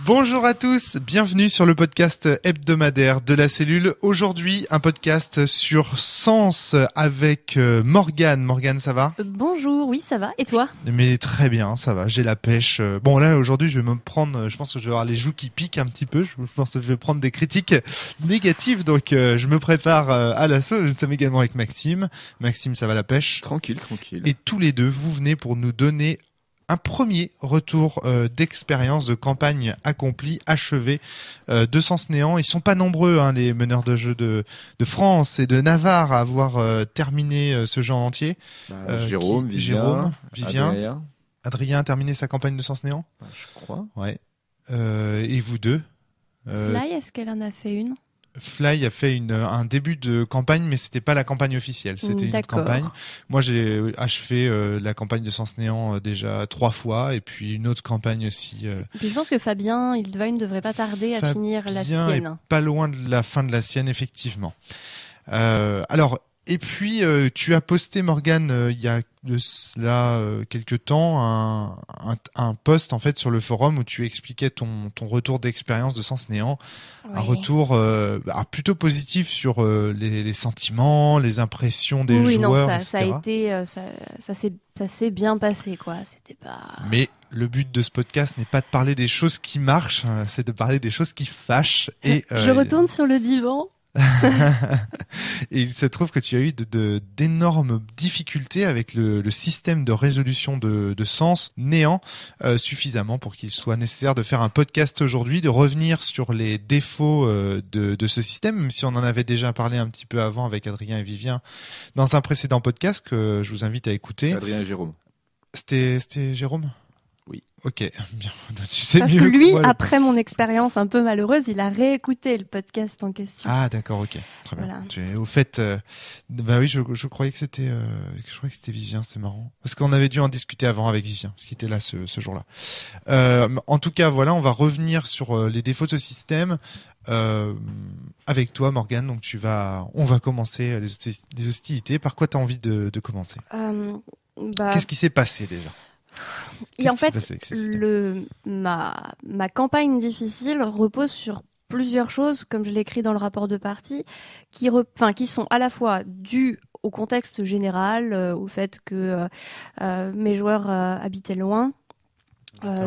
Bonjour à tous, bienvenue sur le podcast hebdomadaire de la cellule. Aujourd'hui, un podcast sur Sens avec Morgane. Morgane, ça va ? Bonjour, oui, ça va. Et toi ? Mais très bien, ça va, j'ai la pêche. Bon là, aujourd'hui, je vais me prendre, je pense que je vais avoir les joues qui piquent un petit peu. Je pense que je vais prendre des critiques négatives, donc je me prépare à l'assaut. Nous sommes également avec Maxime. Maxime, ça va la pêche ? Tranquille. Et tous les deux, vous venez pour nous donner un premier retour d'expérience de campagne accomplie, achevée de Sens Néant. Ils sont pas nombreux, hein, les meneurs de jeu de France et de Navarre à avoir terminé ce jeu en entier. Jérôme, Vivien, Adrien a terminé sa campagne de Sens Néant. Je crois. Ouais. Et vous deux Fly, est-ce qu'elle en a fait une ? Fly a fait un début de campagne, mais c'était pas la campagne officielle, c'était une autre campagne. Moi, j'ai achevé la campagne de Sens Néant déjà 3 fois, et puis une autre campagne aussi. Et puis je pense que Fabien Hildevine ne devrait pas tarder à finir la sienne. Est pas loin de la fin de la sienne, effectivement. Alors, et puis tu as posté, Morgane, il y a de cela quelques temps un post en fait sur le forum où tu expliquais ton retour d'expérience de Sens Néant, oui. Un retour plutôt positif sur les sentiments, les impressions des joueurs. Oui, non, etc. ça a été, ça s'est bien passé, quoi. C'était pas. Mais le but de ce podcast n'est pas de parler des choses qui marchent, c'est de parler des choses qui fâchent. Et je retourne sur le divan. Et il se trouve que tu as eu d'énormes difficultés avec le système de résolution de Sens Néant, suffisamment pour qu'il soit nécessaire de faire un podcast aujourd'hui, de revenir sur les défauts de ce système, même si on en avait déjà parlé un petit peu avant avec Adrien et Vivien dans un précédent podcast que je vous invite à écouter. Adrien et Jérôme. C'était Jérôme ? Oui. Ok, bien. Tu sais parce mieux que lui, moi, après mon expérience un peu malheureuse, il a réécouté le podcast en question. Ah d'accord, ok, très bien. Voilà. Tu es au fait, bah oui, je croyais que c'était, Vivien, c'est marrant, parce qu'on avait dû en discuter avant avec Vivien, parce qu'il était là ce jour-là. En tout cas, voilà, on va revenir sur les défauts de ce système avec toi, Morgane. Donc on va commencer les hostilités. Par quoi tu as envie de commencer ? Qu'est-ce qui s'est passé déjà ? Et en fait, ma campagne difficile repose sur plusieurs choses, comme je l'ai écrit dans le rapport de partie, qui sont à la fois dues au contexte général, au fait que mes joueurs habitaient loin.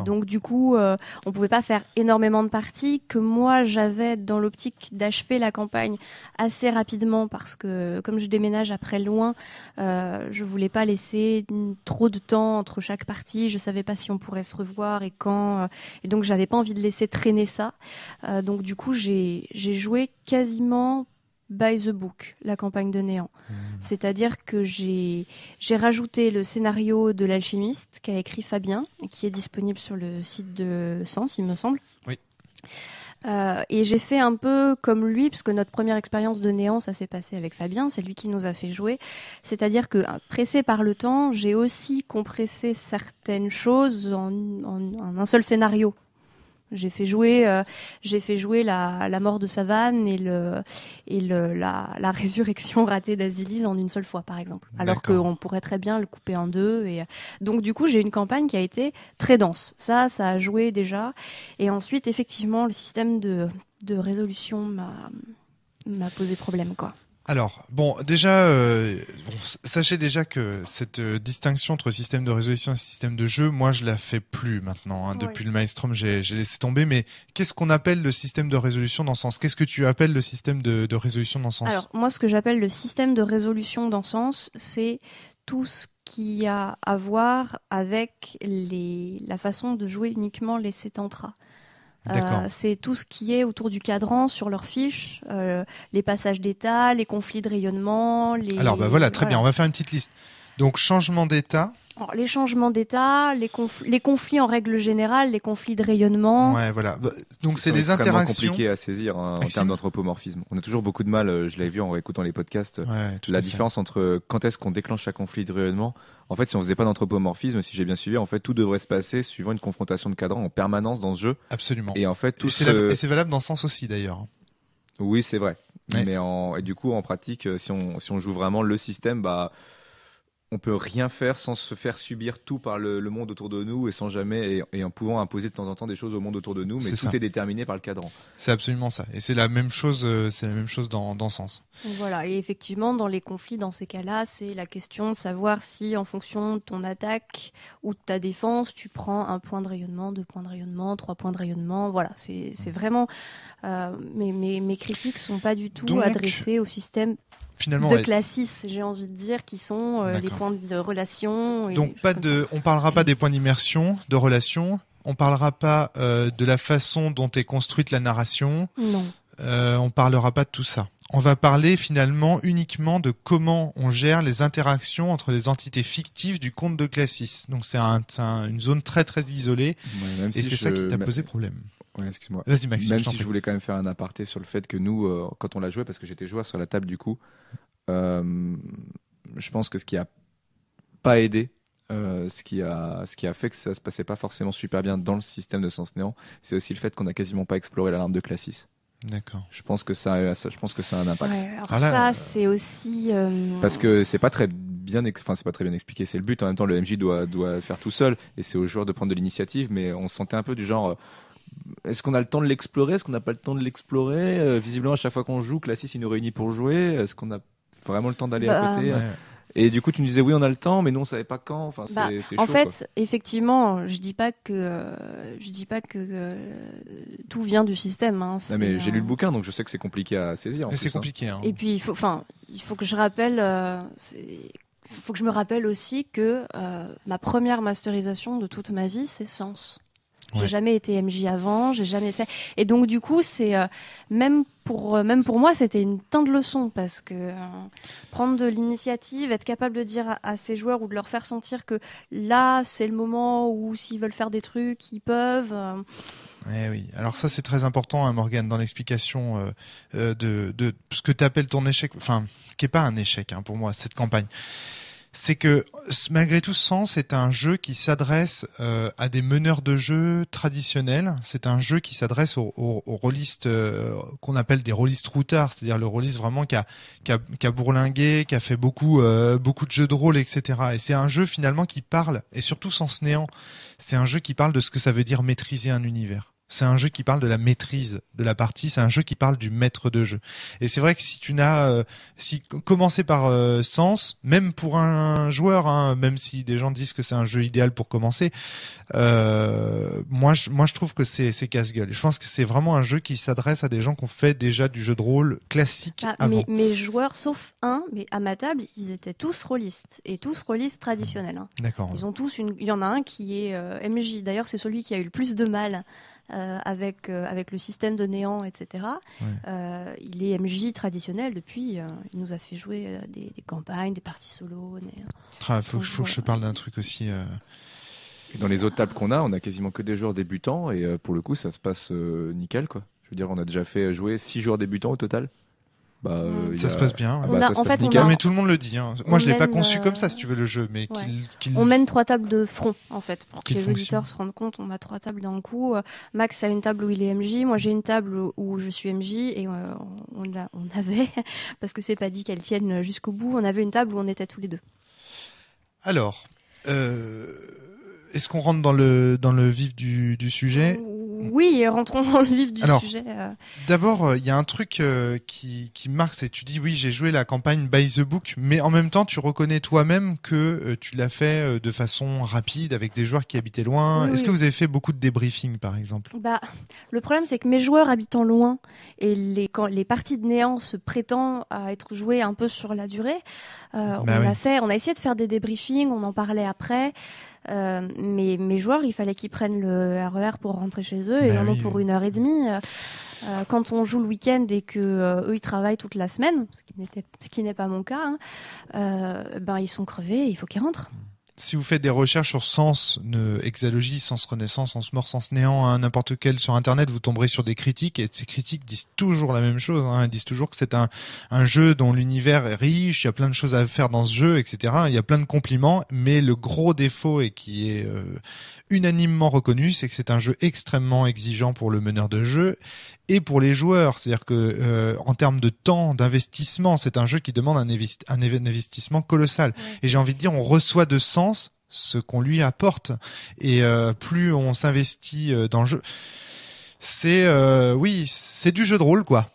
Donc du coup, on pouvait pas faire énormément de parties, que moi j'avais dans l'optique d'achever la campagne assez rapidement parce que comme je déménage après loin, je voulais pas laisser trop de temps entre chaque partie. Je savais pas si on pourrait se revoir et quand, et donc j'avais pas envie de laisser traîner ça. Donc du coup, j'ai joué quasiment by the book, la campagne de Néant. C'est-à-dire que j'ai rajouté le scénario de l'alchimiste qu'a écrit Fabien, qui est disponible sur le site de Sens, il me semble. Oui. Et j'ai fait un peu comme lui, puisque notre première expérience de Néant, ça s'est passé avec Fabien, c'est lui qui nous a fait jouer. C'est-à-dire que, pressé par le temps, j'ai aussi compressé certaines choses en un seul scénario. J'ai fait jouer la mort de Savane et la résurrection ratée d'Azilis en une seule fois, par exemple. Alors qu'on pourrait très bien le couper en deux. Et donc du coup, j'ai une campagne qui a été très dense. Ça a joué déjà. Et ensuite, effectivement, le système de résolution m'a posé problème, quoi. Alors, bon, déjà, sachez déjà que cette distinction entre système de résolution et système de jeu, moi, je la fais plus maintenant. Hein. Depuis le Maelstrom, j'ai laissé tomber. Mais qu'est-ce qu'on appelle le système de résolution dans Sens ? Qu'est-ce que tu appelles le système de résolution dans Sens ? Alors, moi, ce que j'appelle le système de résolution dans Sens, c'est tout ce qui a à voir avec la façon de jouer uniquement les sétentras. C'est tout ce qui est autour du cadran sur leurs fiches, les passages d'état, les conflits de rayonnement. Alors voilà, très bien, on va faire une petite liste. Donc changement d'état. Alors, les changements d'état, les conflits en règle générale, les conflits de rayonnement. Ouais, voilà. Donc c'est des interactions. C'est compliqué à saisir en termes d'anthropomorphisme. On a toujours beaucoup de mal, je l'avais vu en réécoutant les podcasts, la différence entre quand est-ce qu'on déclenche un conflit de rayonnement. En fait, si on faisait pas d'anthropomorphisme, si j'ai bien suivi, en fait, tout devrait se passer suivant une confrontation de cadran en permanence dans ce jeu. Absolument. Et en fait, et c'est valable dans ce sens aussi, d'ailleurs. Oui, c'est vrai. Ouais. Mais et du coup, en pratique, si on joue vraiment le système, on peut rien faire sans se faire subir tout par le monde autour de nous et sans jamais et en pouvant imposer de temps en temps des choses au monde autour de nous, mais tout est déterminé par le cadran. C'est absolument ça. Et c'est la même chose dans ce sens. Voilà. Et effectivement, dans les conflits, dans ces cas-là, c'est la question de savoir si, en fonction de ton attaque ou de ta défense, tu prends 1 point de rayonnement, 2 points de rayonnement, 3 points de rayonnement. Voilà. C'est vraiment. Mes critiques sont pas du tout adressées au système. Finalement, de classis, j'ai envie de dire, qui sont les points de relation. Donc on parlera pas des points d'immersion, de relation. On parlera pas de la façon dont est construite la narration. Non. On parlera pas de tout ça. On va parler finalement uniquement de comment on gère les interactions entre les entités fictives du conte de Classis. Donc c'est une zone très très isolée, et c'est ça qui t'a posé problème. Ouais, excuse-moi. Vas-y Maxime. Même si je voulais quand même faire un aparté sur le fait que nous, quand on l'a joué, parce que j'étais joueur sur la table du coup, je pense que ce qui a pas aidé, ce qui a fait que ça se passait pas forcément super bien dans le système de Sens Néant, c'est aussi le fait qu'on a quasiment pas exploré l'alarme de Classis. D'accord. Je pense que ça a un impact. Ouais, alors c'est aussi parce que c'est pas très bien expliqué, c'est le but. En même temps, le MJ doit faire tout seul et c'est aux joueurs de prendre de l'initiative, mais on se sentait un peu du genre est-ce qu'on a le temps de l'explorer, est-ce qu'on n'a pas le temps de l'explorer, visiblement à chaque fois qu'on joue, Classis il nous réunit pour jouer, est-ce qu'on a vraiment le temps d'aller à côté Et du coup, tu nous disais oui, on a le temps, mais nous on savait pas quand. Enfin, c'est chaud. En fait, quoi. Effectivement, je dis pas que tout vient du système. Hein, non, mais j'ai lu le bouquin, donc je sais que c'est compliqué à saisir. C'est compliqué. Hein. Et puis il faut que je rappelle. Faut que je me rappelle aussi que ma première masterisation de toute ma vie, c'est Sens. J'ai jamais été MJ avant, j'ai jamais fait. Et donc du coup, c'est même pour moi, c'était une tonne de leçon parce que prendre de l'initiative, être capable de dire à ses joueurs ou de leur faire sentir que là, c'est le moment où s'ils veulent faire des trucs, ils peuvent. Eh oui. Alors ça, c'est très important, hein, Morgane, dans l'explication de ce que tu appelles ton échec, enfin, qui est pas un échec hein, pour moi, cette campagne. C'est que malgré tout, Sens est un jeu qui s'adresse à des meneurs de jeu traditionnels. C'est un jeu qui s'adresse aux rôlistes qu'on appelle des rôlistes routards, c'est-à-dire le rôliste vraiment qui a bourlingué, qui a fait beaucoup de jeux de rôle, etc. Et c'est un jeu finalement qui parle, et surtout Sens Néant, c'est un jeu qui parle de ce que ça veut dire maîtriser un univers. C'est un jeu qui parle de la maîtrise de la partie, c'est un jeu qui parle du maître de jeu. Et c'est vrai que si tu n'as, commencer par Sens, même pour un joueur, hein, même si des gens disent que c'est un jeu idéal pour commencer, moi je trouve que c'est casse-gueule. Je pense que c'est vraiment un jeu qui s'adresse à des gens qui ont fait déjà du jeu de rôle classique avant. Mes joueurs, sauf un, mais à ma table, ils étaient tous rôlistes et tous rôlistes traditionnels. Hein. D'accord. Ils ont tous il y en a un qui est MJ. D'ailleurs, c'est celui qui a eu le plus de mal. Avec le système de Néant, etc. Ouais. Il est MJ traditionnel depuis. Il nous a fait jouer des campagnes, des parties solo. Faut que je parle d'un truc aussi. Et dans les autres tables qu'on a, on a quasiment que des joueurs débutants et pour le coup, ça se passe nickel, quoi. Je veux dire, on a déjà fait jouer 6 joueurs débutants au total. Ça se passe bien. Mais tout le monde le dit. Hein. Moi, je l'ai pas conçu comme ça, si tu veux, le jeu, mais on mène 3 tables de front, en fait, pour que les auditeurs se rendent compte. On a 3 tables d'un coup. Max a une table où il est MJ, moi j'ai une table où je suis MJ, et on avait, parce que c'est pas dit qu'elle tienne jusqu'au bout, on avait une table où on était tous les deux. Alors, est-ce qu'on rentre dans le vif du sujet ? Oui, rentrons dans le vif du sujet. D'abord, il y a un truc qui marque, c'est tu dis oui, j'ai joué la campagne by the book, mais en même temps, tu reconnais toi-même que tu l'as fait de façon rapide avec des joueurs qui habitaient loin. Oui, Est-ce que vous avez fait beaucoup de débriefing, par exemple ? Le problème, c'est que mes joueurs habitant loin et quand les parties de Néant se prétendent à être jouées un peu sur la durée, on a essayé de faire des débriefings, on en parlait après. Mais mes joueurs, il fallait qu'ils prennent le RER pour rentrer chez eux et ils en ont pour 1h30. Quand on joue le week-end et que eux ils travaillent toute la semaine, ce qui n'est pas mon cas, hein, ils sont crevés et il faut qu'ils rentrent. si vous faites des recherches sur sens, exalogie, sens renaissance, sens mort, sens néant, hein, n'importe quel sur Internet, vous tomberez sur des critiques et ces critiques disent toujours la même chose. Hein, ils disent toujours que c'est un jeu dont l'univers est riche, il y a plein de choses à faire dans ce jeu, etc. Il y a plein de compliments, mais le gros défaut et qui est unanimement reconnu, c'est que c'est un jeu extrêmement exigeant pour le meneur de jeu et pour les joueurs. C'est-à-dire que en termes de temps, d'investissement, c'est un jeu qui demande un investissement colossal. Ouais. Et j'ai envie de dire, on reçoit de sens ce qu'on lui apporte. Et plus on s'investit dans le jeu, c'est du jeu de rôle, quoi.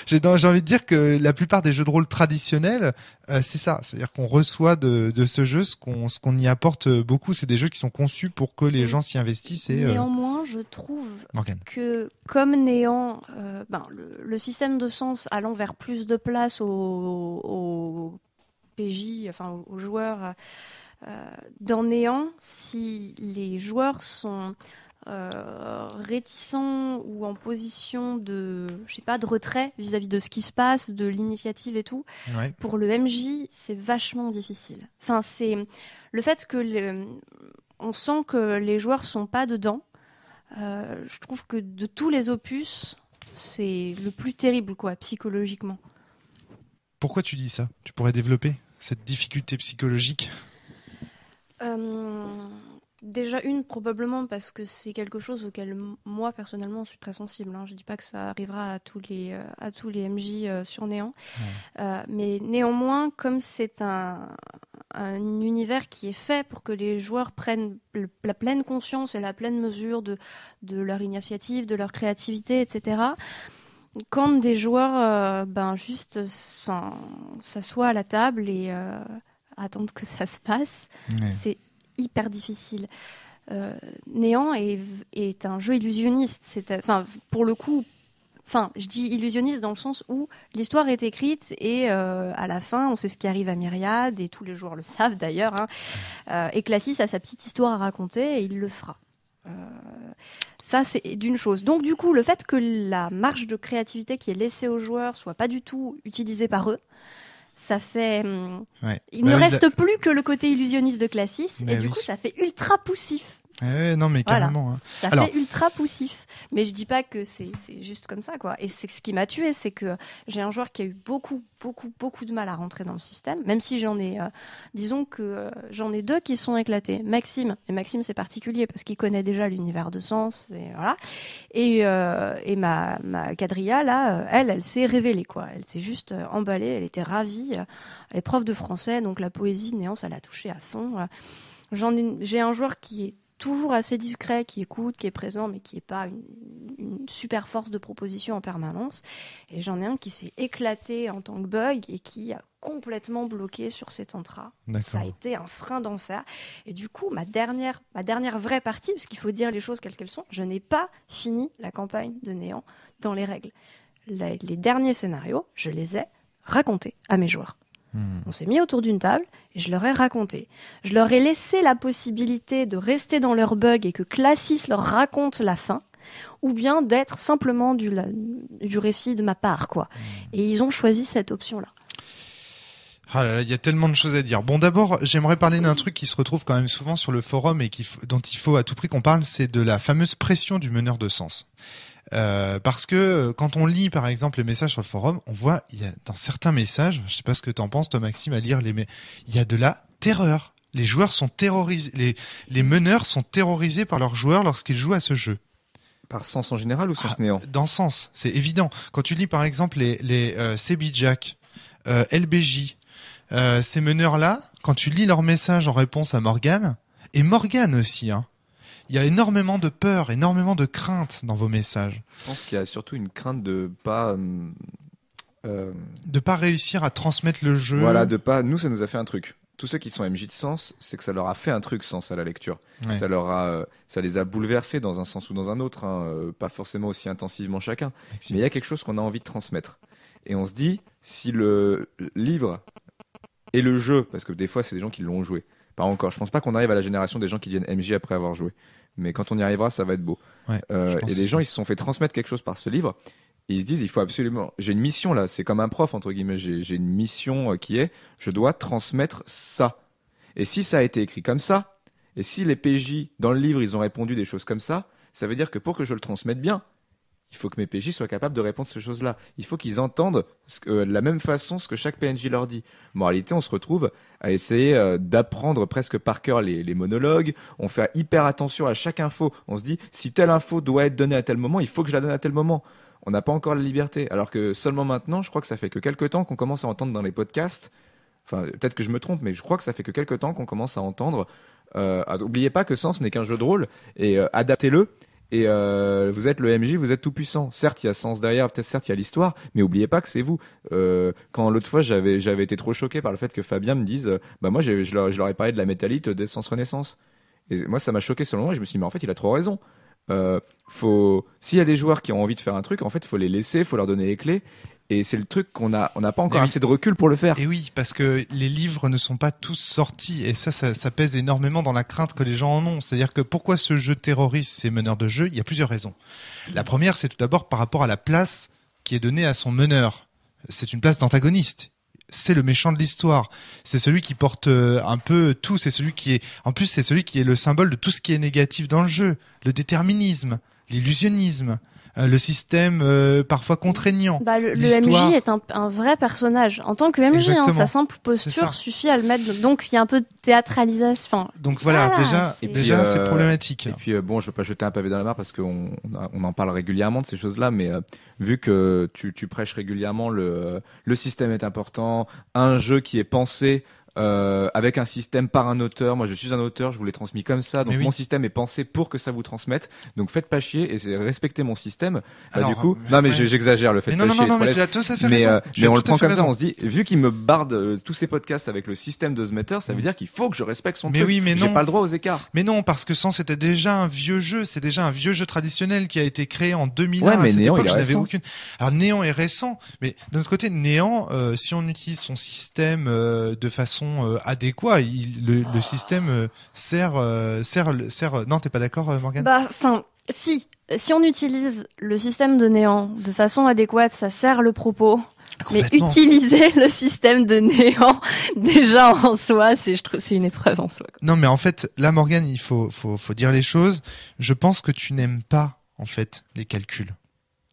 J'ai envie de dire que la plupart des jeux de rôle traditionnels, c'est ça. C'est-à-dire qu'on reçoit de ce jeu ce qu'on y apporte beaucoup. C'est des jeux qui sont conçus pour que les gens s'y investissent. Et, néanmoins, je trouve que comme Néant, le système de sens allant vers plus de place aux PJ, enfin aux joueurs, dans Néant, si les joueurs sont réticents ou en position de retrait vis-à-vis de ce qui se passe, de l'initiative et tout, pour le MJ, c'est vachement difficile. Enfin, c'est le fait que on sent que les joueurs sont pas dedans. Je trouve que de tous les opus, c'est le plus terrible, quoi, psychologiquement. Pourquoi tu dis ça ? Tu pourrais développer cette difficulté psychologique ? Déjà probablement parce que c'est quelque chose auquel moi personnellement je suis très sensible. Je dis pas que ça arrivera à tous les MJ sur Néant, mais néanmoins, comme c'est un univers qui est fait pour que les joueurs prennent la pleine conscience et la pleine mesure de leur initiative, de leur créativité, etc. Quand des joueurs s'assoient à la table et attendent que ça se passe, c'est hyper difficile. Néant est un jeu illusionniste. Pour le coup, je dis illusionniste dans le sens où l'histoire est écrite et à la fin, on sait ce qui arrive à Myriade et tous les joueurs le savent d'ailleurs. Et Classis a sa petite histoire à raconter et il le fera. Ça, c'est d'une chose. Donc, du coup, le fait que la marge de créativité qui est laissée aux joueurs soit pas du tout utilisée par eux, ça fait... Il ne reste plus que le côté illusionniste de Classis, et du coup, ça fait ultra poussif. Non, mais carrément. Voilà. Ça fait ultra poussif. Mais je dis pas que c'est juste comme ça, quoi. Et c'est ce qui m'a tué, c'est que j'ai un joueur qui a eu beaucoup de mal à rentrer dans le système, même si j'en ai, disons que j'en ai deux qui sont éclatés. Maxime, c'est particulier parce qu'il connaît déjà l'univers de Sens, et voilà. Et ma quadrilla, là, elle s'est révélée, quoi. Elle s'est juste emballée, elle était ravie. Elle est prof de français, donc la poésie, Néant, ça l'a touchée à fond. J'ai un joueur qui est toujours assez discret, qui écoute, qui est présent, mais qui n'est pas une super force de proposition en permanence. Et j'en ai un qui s'est éclaté en tant que bug et qui a complètement bloqué sur ses tantras. Ça a été un frein d'enfer. Et du coup, ma dernière vraie partie, parce qu'il faut dire les choses quelles qu'elles sont, je n'ai pas fini la campagne de Néant dans les règles. Les derniers scénarios, je les ai racontés à mes joueurs. On s'est mis autour d'une table et je leur ai raconté. Je leur ai laissé la possibilité de rester dans leur bug et que Classis leur raconte la fin, ou bien d'être simplement du récit de ma part, quoi. Et ils ont choisi cette option-là. Ah là là, il y a tellement de choses à dire. Bon, d'abord, j'aimerais parler d'un truc qui se retrouve quand même souvent sur le forum et dont il faut à tout prix qu'on parle, c'est de la fameuse pression du meneur de sens. Parce que quand on lit par exemple les messages sur le forum, on voit il y a dans certains messages, je sais pas ce que t'en penses toi Maxime à lire il y a de la terreur. Les joueurs sont terrorisés, les meneurs sont terrorisés par leurs joueurs lorsqu'ils jouent à ce jeu. Par Sens en général ou Sens Néant ? Dans Sens, c'est évident. Quand tu lis par exemple les CB Jack, LBJ, ces meneurs-là, quand tu lis leurs messages en réponse à Morgane, et Morgane aussi, il y a énormément de peur, énormément de crainte dans vos messages. Je pense qu'il y a surtout une crainte de pas réussir à transmettre le jeu. Voilà, nous ça nous a fait un truc. Tous ceux qui sont MJ de Sens, c'est que ça leur a fait un truc Sens à la lecture. Ouais. Ça les a bouleversés dans un sens ou dans un autre, pas forcément aussi intensivement chacun. Mais il y a quelque chose qu'on a envie de transmettre. Et on se dit, si le livre et le jeu, parce que des fois c'est des gens qui l'ont joué. Pas encore. Je pense pas qu'on arrive à la génération des gens qui deviennent MJ après avoir joué. Mais quand on y arrivera, ça va être beau. Ouais, et les gens, ils se sont fait transmettre quelque chose par ce livre. Et ils se disent, il faut absolument... J'ai une mission là, c'est comme un prof, entre guillemets. J'ai une mission qui est, je dois transmettre ça. Et si ça a été écrit comme ça, et si les PJ dans le livre ils ont répondu des choses comme ça veut dire que pour que je le transmette bien, il faut que mes PJ soient capables de répondre à ces choses-là. Il faut qu'ils entendent de la même façon ce que chaque PNJ leur dit. Moralité, on se retrouve à essayer d'apprendre presque par cœur les monologues. On fait hyper attention à chaque info. On se dit, si telle info doit être donnée à tel moment, il faut que je la donne à tel moment. On n'a pas encore la liberté. Alors que seulement maintenant, je crois que ça fait que quelques temps qu'on commence à entendre dans les podcasts, enfin peut-être que je me trompe, mais je crois que ça fait que quelques temps qu'on commence à entendre. N'oubliez pas que Sens n'est qu'un jeu de rôle et adaptez-le. Et vous êtes le MJ, vous êtes tout puissant. Certes, il y a Sens derrière, peut-être certes il y a l'histoire, mais oubliez pas que c'est vous. Quand l'autre fois j'avais été trop choqué par le fait que Fabien me dise, bah moi je leur ai parlé de la métallite d'Essence Renaissance. Et moi ça m'a choqué sur le moment. Et je me suis dit mais en fait il a trop raison. S'il y a des joueurs qui ont envie de faire un truc, en fait faut les laisser, faut leur donner les clés. Et c'est le truc on n'a pas encore assez de recul pour le faire. Et oui, parce que les livres ne sont pas tous sortis, et ça pèse énormément dans la crainte que les gens en ont. C'est-à-dire que pourquoi ce jeu terrorise ces meneurs de jeu? Il y a plusieurs raisons. La première, c'est tout d'abord par rapport à la place qui est donnée à son meneur. C'est une place d'antagoniste. C'est le méchant de l'histoire. C'est celui qui porte un peu tout. C'est celui qui est, en plus, c'est celui qui est le symbole de tout ce qui est négatif dans le jeu. Le déterminisme, l'illusionnisme. Le système parfois contraignant. Le MJ est un vrai personnage. En tant que MJ, sa simple posture suffit à le mettre. Donc il y a un peu de théâtralisation. Donc voilà, déjà c'est problématique. Et puis bon, je veux pas jeter un pavé dans la mare parce qu'on en parle régulièrement de ces choses-là, mais vu que tu prêches régulièrement le système est important, un jeu qui est pensé avec un système par un auteur. Moi, je suis un auteur, je vous l'ai transmis comme ça. Donc, mon système est pensé pour que ça vous transmette. Donc, faites pas chier et respectez mon système. Du coup, j'exagère le fait de pas chier. Mais on le prend comme ça. On se dit, vu qu'il me barde tous ces podcasts avec le système de Zmeter, ça veut dire qu'il faut que je respecte son truc. Oui, mais j'ai pas le droit aux écarts. Mais non, parce que Sens c'était déjà un vieux jeu. C'est déjà un vieux jeu traditionnel qui a été créé en 2001. Ouais, mais Néant, il est récent. Alors, Néant est récent. Mais d'un autre côté, Néant, si on utilise son système de façon adéquat, le système sert. Non, t'es pas d'accord, Morgane? Si on utilise le système de Néant de façon adéquate, ça sert le propos. Mais utiliser le système de Néant déjà en soi, c'est une épreuve en soi. Non, mais en fait, là, Morgane, il faut dire les choses. Je pense que tu n'aimes pas en fait les calculs.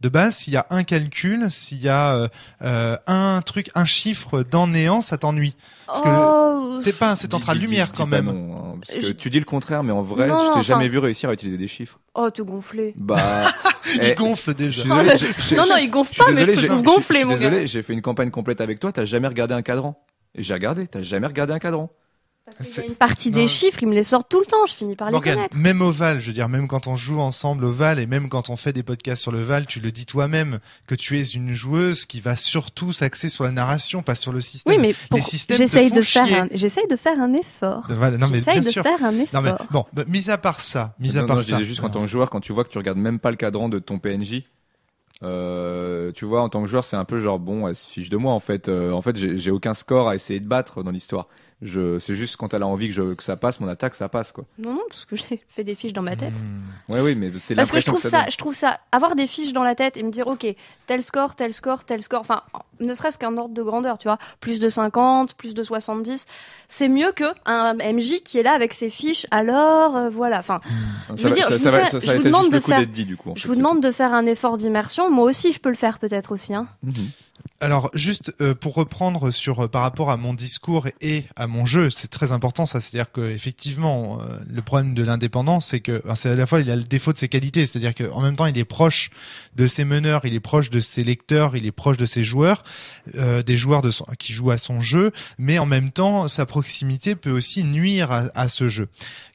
De base, s'il y a un calcul, s'il y a un chiffre dans Néant, ça t'ennuie. Parce que t'es pas un central lumière quand même. Non, parce que tu dis le contraire, mais en vrai, je t'ai jamais vu réussir à utiliser des chiffres. Oh, te gonfler. Il gonfle déjà. Non, il gonfle pas, mais je trouve gonfler, mon gars. Désolé, j'ai fait une campagne complète avec toi, t'as jamais regardé un cadran. Et j'ai regardé, t'as jamais regardé un cadran. Parce qu'il y a une partie des chiffres, ils me les sortent tout le temps, je finis par les connaître. Même au Val, je veux dire, même quand on joue ensemble au Val et même quand on fait des podcasts sur le Val, tu le dis toi-même que tu es une joueuse qui va surtout s'axer sur la narration, pas sur le système. Oui, mais j'essaye de faire un effort. J'essaye de faire un effort. Non, mais mis à part ça, je disais juste qu'en tant que joueur, quand tu vois que tu regardes même pas le cadran de ton PNJ, tu vois, en tant que joueur, c'est un peu genre bon, elle se fiche de moi en fait. J'ai aucun score à essayer de battre dans l'histoire. C'est juste quand elle a envie que ça passe, mon attaque, ça passe quoi. Non, parce que j'ai fait des fiches dans ma tête. Oui, mais c'est parce que je trouve ça, avoir des fiches dans la tête et me dire, ok, tel score, enfin, ne serait-ce qu'un ordre de grandeur, tu vois, plus de 50, plus de 70, c'est mieux que un MJ qui est là avec ses fiches. Alors, voilà, enfin, je veux dire, je vous demande de faire, je vous demande de faire un effort d'immersion. Moi aussi, je peux le faire peut-être aussi, hein. Alors juste pour reprendre par rapport à mon discours et à mon jeu, c'est très important ça, c'est-à-dire que effectivement le problème de l'indépendant, c'est que c'est à la fois il a le défaut de ses qualités, c'est-à-dire que en même temps il est proche de ses meneurs, il est proche de ses lecteurs, il est proche de ses joueurs, des joueurs qui jouent à son jeu, mais en même temps sa proximité peut aussi nuire à ce jeu.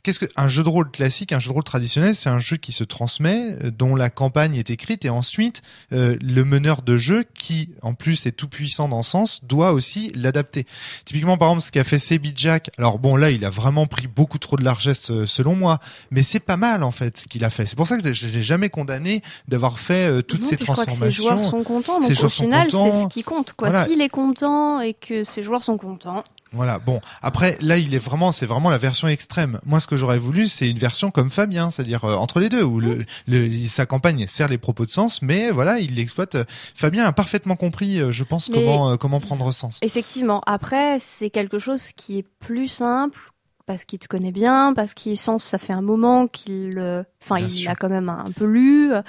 Qu'est-ce que un jeu de rôle classique, un jeu de rôle traditionnel, c'est un jeu qui se transmet, dont la campagne est écrite et ensuite le meneur de jeu qui en plus est tout puissant dans ce sens doit aussi l'adapter. Typiquement par exemple ce qu'a fait Sebi Jack. Alors bon là il a vraiment pris beaucoup trop de largesse selon moi, mais c'est pas mal en fait ce qu'il a fait. C'est pour ça que je l'ai jamais condamné d'avoir fait toutes ces transformations. Je crois que ses joueurs sont contents, donc au final c'est ce qui compte quoi. Voilà. S'il est content et que ses joueurs sont contents. Voilà. Bon, après, là, c'est vraiment la version extrême. Moi, ce que j'aurais voulu, c'est une version comme Fabien, c'est-à-dire entre les deux, où sa campagne sert les propos de Sens, mais voilà, il l'exploite. Fabien a parfaitement compris, je pense, comment prendre Sens. Effectivement. Après, c'est quelque chose qui est plus simple, parce qu'il te connaît bien, parce qu'il sent ça fait un moment qu'il, il a quand même un peu lu. Ouais.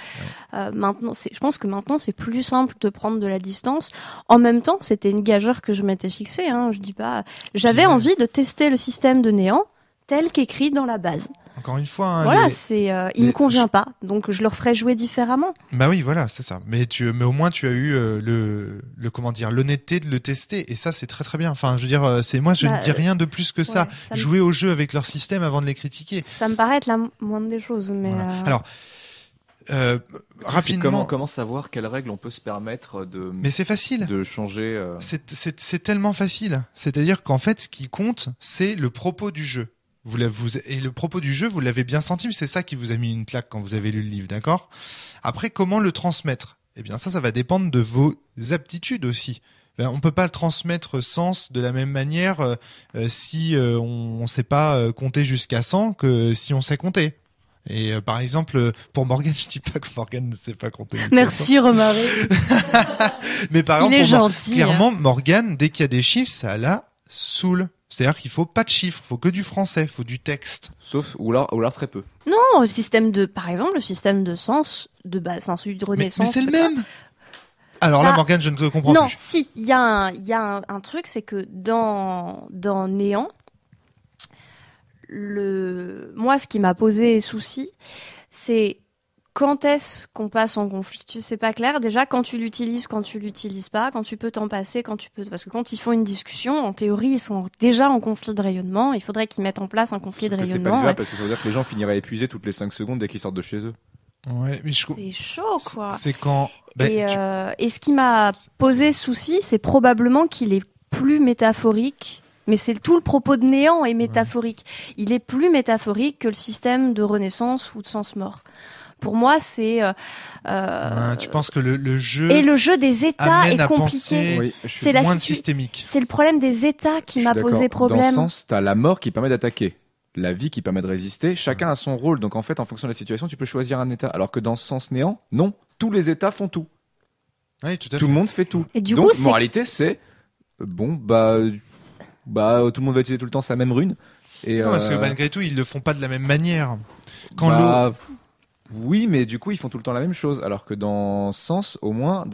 Maintenant, je pense que maintenant c'est plus simple de prendre de la distance. En même temps, c'était une gageure que je m'étais fixée. Je dis pas. J'avais envie de tester le système de Néant tel qu'écrit dans la base. Encore une fois, voilà, il me convient pas, donc je le referai jouer différemment. Bah oui, voilà, c'est ça. Mais au moins tu as eu l'honnêteté de le tester, et ça c'est très très bien. Enfin, je veux dire, moi je ne dis rien de plus que ça. Jouer au jeu avec leur système avant de les critiquer. Ça me paraît être la moindre des choses, mais. Voilà. Alors. Rapidement, comment savoir quelles règles on peut se permettre de. Mais c'est facile. De changer. C'est tellement facile. C'est-à-dire qu'en fait, ce qui compte, c'est le propos du jeu. Et le propos du jeu, vous l'avez bien senti, c'est ça qui vous a mis une claque quand vous avez lu le livre, d'accord ? Après, comment le transmettre ? Eh bien, ça va dépendre de vos aptitudes aussi. On peut pas le transmettre Sens de la même manière si on sait pas compter jusqu'à 100 que si on sait compter. Et par exemple, pour Morgane, je dis pas que Morgane ne sait pas compter. Merci Romaric. Mais par exemple, gentil, clairement, Morgane, dès qu'il y a des chiffres, ça la saoule. C'est-à-dire qu'il faut pas de chiffres, il faut que du français, il faut du texte. Sauf, ou alors très peu. Non, par exemple, le système de Sens de base, celui de Renaissance. Mais c'est le même. Alors là, Morgane, je ne te comprends plus. Non, si, il y a un truc, c'est que dans Néant, moi, ce qui m'a posé souci, c'est quand est-ce qu'on passe en conflit ? C'est pas clair. Déjà, quand tu l'utilises pas, quand tu peux t'en passer, parce que quand ils font une discussion, en théorie, ils sont déjà en conflit de rayonnement. Il faudrait qu'ils mettent en place un conflit de rayonnement. C'est pas grave, parce que ça veut dire que les gens finiraient épuisés toutes les 5 secondes dès qu'ils sortent de chez eux. Ouais, mais c'est chaud, quoi. C'est quand. Et ce qui m'a posé souci, c'est probablement qu'il est plus métaphorique. Mais c'est tout le propos de Néant est métaphorique. Ouais. Il est plus métaphorique que le système de Renaissance ou de Sens mort. Pour moi, c'est. Tu penses que le jeu et le jeu des États est compliqué. Oui, c'est moins systémique. C'est le problème des États qui m'a posé problème. Dans le sens, t'as la mort qui permet d'attaquer, la vie qui permet de résister. Chacun a son rôle. Donc en fait, en fonction de la situation, tu peux choisir un État. Alors que dans ce sens Néant, non, tous les États font tout. Oui, tout à fait. Tout le monde fait tout. Et du donc coup, moralité, c'est tout le monde va utiliser tout le temps sa même rune. Et non, parce que malgré tout, ils le font pas de la même manière. Oui, mais du coup, ils font tout le temps la même chose. Alors que dans Sens, au moins,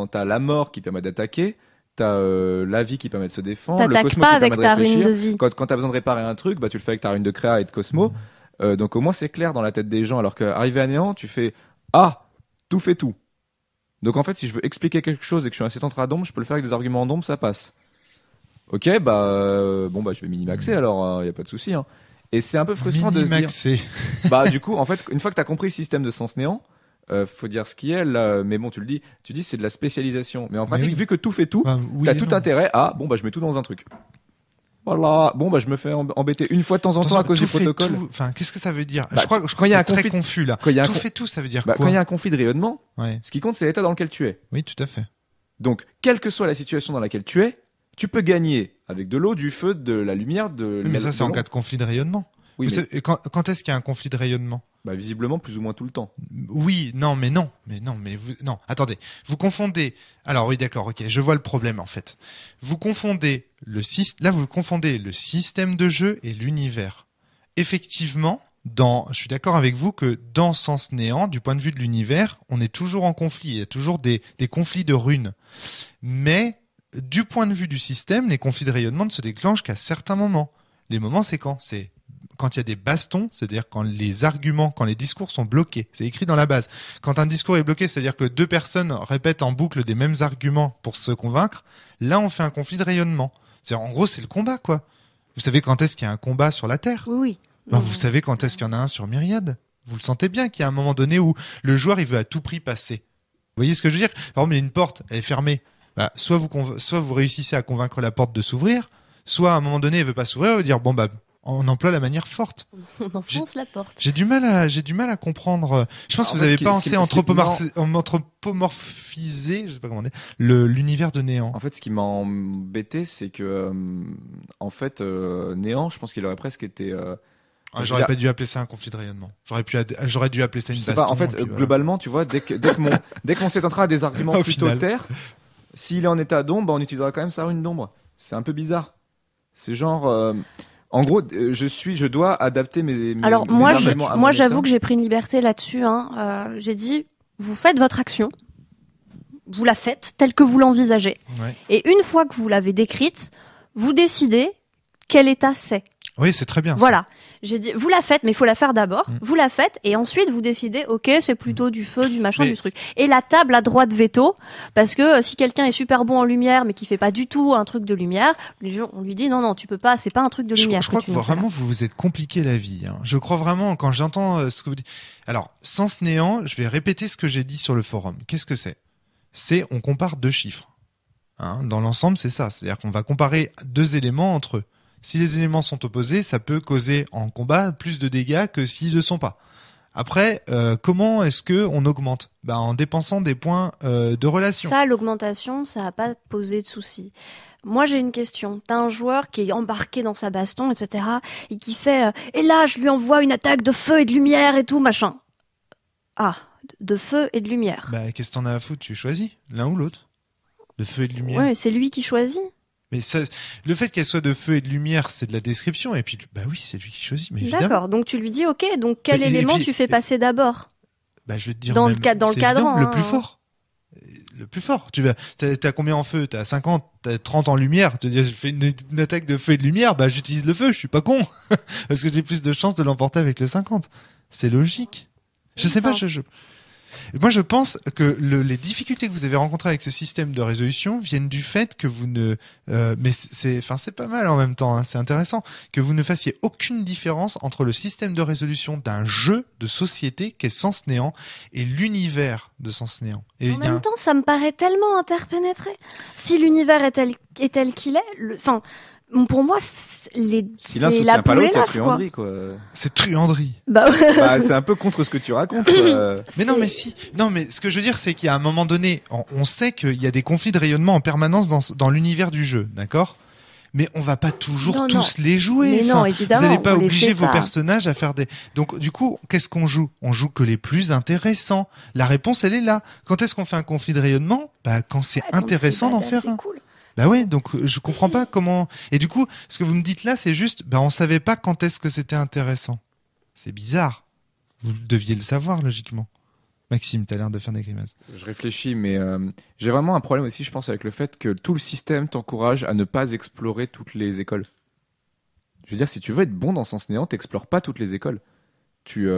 t'as la mort qui permet d'attaquer, t'as la vie qui permet de se défendre, le cosmos qui permet de réfléchir. De vie. Quand t'as besoin de réparer un truc, tu le fais avec ta rune de créa et de cosmos. Donc au moins, c'est clair dans la tête des gens. Alors qu'arrivé à néant, tu fais tout fait tout. Donc en fait, si je veux expliquer quelque chose et que je suis un sétantre à d'ombre, je peux le faire avec des arguments d'ombre, ça passe. Ok, je vais minimaxer alors, y a pas de souci. Hein. Et c'est un peu frustrant de se dire. Du coup, en fait, une fois que t'as compris le système de Sens Néant, faut dire ce qui est là. Mais bon, tu dis c'est de la spécialisation. Mais en pratique, vu que tout fait tout, t'as tout intérêt à je mets tout dans un truc. Voilà. Je me fais embêter une fois de temps en temps à cause du protocole. Enfin, qu'est-ce que ça veut dire ? Je crois qu'il y a un conflit très confus là. Tout fait tout, ça veut dire quoi ? Quand il y a un conflit de rayonnement, ce qui compte, c'est l'état dans lequel tu es. Oui, tout à fait. Donc, quelle que soit la situation dans laquelle tu es, tu peux gagner avec de l'eau, du feu, de la lumière, mais ça, c'est en cas de conflit de rayonnement. Oui, quand est-ce qu'il y a un conflit de rayonnement ? Visiblement, plus ou moins tout le temps. Oui, non. Attendez, vous confondez. Alors oui, d'accord, ok, je vois le problème en fait. Vous confondez vous confondez le système de jeu et l'univers. Effectivement, je suis d'accord avec vous que dans Sens Néant, du point de vue de l'univers, on est toujours en conflit. Il y a toujours des conflits de runes, mais du point de vue du système, les conflits de rayonnement ne se déclenchent qu'à certains moments. Les moments, c'est quand ? C'est quand il y a des bastons, c'est-à-dire quand les discours sont bloqués. C'est écrit dans la base. Quand un discours est bloqué, c'est-à-dire que deux personnes répètent en boucle des mêmes arguments pour se convaincre, là, on fait un conflit de rayonnement. En gros, c'est le combat, quoi. Vous savez quand est-ce qu'il y a un combat sur la Terre ? Oui. Vous savez quand est-ce qu'il y en a un sur Myriade ? Vous le sentez bien qu'il y a un moment donné où le joueur, il veut à tout prix passer. Vous voyez ce que je veux dire ? Par exemple, il y a une porte, elle est fermée. Soit vous réussissez à convaincre la porte de s'ouvrir, soit à un moment donné elle veut pas s'ouvrir, elle veut dire On emploie la manière forte. On enfonce la porte. J'ai du mal à comprendre. Je pense que vous avez pensé anthropomorphiser, je sais pas comment dire, l'univers de Néant. En fait, ce qui m'a embêté, c'est que, Néant, je pense qu'il aurait presque été, j'aurais pas dû appeler ça un conflit de rayonnement. J'aurais dû appeler ça une baston. En fait, globalement, tu vois, dès que mon Settantra a des arguments plutôt terre, s'il est en état d'ombre, on utilisera quand même sa rune d'ombre. C'est un peu bizarre. C'est genre, en gros, je dois adapter mes Alors, mes moi, arguments à mon moi, état. j'avoue que j'ai pris une liberté là-dessus, j'ai dit, vous faites votre action. Vous la faites telle que vous l'envisagez. Ouais. Et une fois que vous l'avez décrite, vous décidez quel état c'est. Oui, c'est très bien. Voilà. J'ai dit, vous la faites, mais il faut la faire d'abord. Vous la faites, et ensuite vous décidez, ok, c'est plutôt du feu, du machin, du truc. Et la table a droit de veto, parce que si quelqu'un est super bon en lumière, mais qui fait pas du tout un truc de lumière, on lui dit, non, tu peux pas, c'est pas un truc de lumière. Je crois que vraiment, vous vous êtes compliqué la vie. Hein. Je crois vraiment, quand j'entends ce que vous dites. Alors, Sens Néant, je vais répéter ce que j'ai dit sur le forum. Qu'est-ce que c'est ? On compare deux chiffres. Hein, dans l'ensemble, c'est ça. C'est-à-dire qu'on va comparer deux éléments entre eux. Si les éléments sont opposés, ça peut causer en combat plus de dégâts que s'ils ne sont pas. Après, comment est-ce que on augmente ? En dépensant des points de relation. Ça, l'augmentation, ça n'a pas posé de souci. Moi, j'ai une question. T'as un joueur qui est embarqué dans sa baston, etc., et qui fait et là, je lui envoie une attaque de feu et de lumière et tout, machin. Ah, de feu et de lumière. Qu'est-ce que t'en as à foutre ? Tu choisis l'un ou l'autre. De feu et de lumière. Ouais, c'est lui qui choisit. Mais ça, le fait qu'elle soit de feu et de lumière, c'est de la description. Et puis, oui, c'est lui qui choisit. Mais évidemment. D'accord. Donc tu lui dis, ok. Donc quel élément tu fais passer d'abord ? Je vais te dire. Dans le cadran. Le plus fort. Le plus fort. T'as combien en feu ? T'as 50, t'as 30 en lumière. Tu te dis, je fais une attaque de feu et de lumière. J'utilise le feu. Je suis pas con. Parce que j'ai plus de chances de l'emporter avec le 50. C'est logique. Je sais pas. Moi, je pense que les difficultés que vous avez rencontrées avec ce système de résolution viennent du fait que vous ne, mais c'est pas mal en même temps, hein, c'est intéressant, que vous ne fassiez aucune différence entre le système de résolution d'un jeu de société qu'est Sens Néant et l'univers de Sens Néant. Et en même temps, ça me paraît tellement interpénétré. Si l'univers est tel qu'il est, pour moi, c'est la poule et l'œuf, quoi. C'est truanderie. C'est un peu contre ce que tu racontes. Mais non, mais ce que je veux dire, c'est qu'à un moment donné, on sait qu'il y a des conflits de rayonnement en permanence dans l'univers du jeu, d'accord ? Mais on va pas toujours tous les jouer. Mais non, évidemment. Vous n'allez pas obliger vos personnages à faire des. Donc, du coup, qu'est-ce qu'on joue ? On joue que les plus intéressants. La réponse, elle est là. Quand est-ce qu'on fait un conflit de rayonnement ? Quand c'est intéressant d'en faire un. Cool. Ouais, donc je comprends pas comment. Et du coup, ce que vous me dites là, c'est juste, on savait pas quand est-ce que c'était intéressant. C'est bizarre. Vous deviez le savoir logiquement. Maxime, t'as l'air de faire des grimaces. Je réfléchis, mais j'ai vraiment un problème aussi, je pense, avec le fait que tout le système t'encourage à ne pas explorer toutes les écoles. Je veux dire, si tu veux être bon dans Sens Néant, t'explores pas toutes les écoles. Tu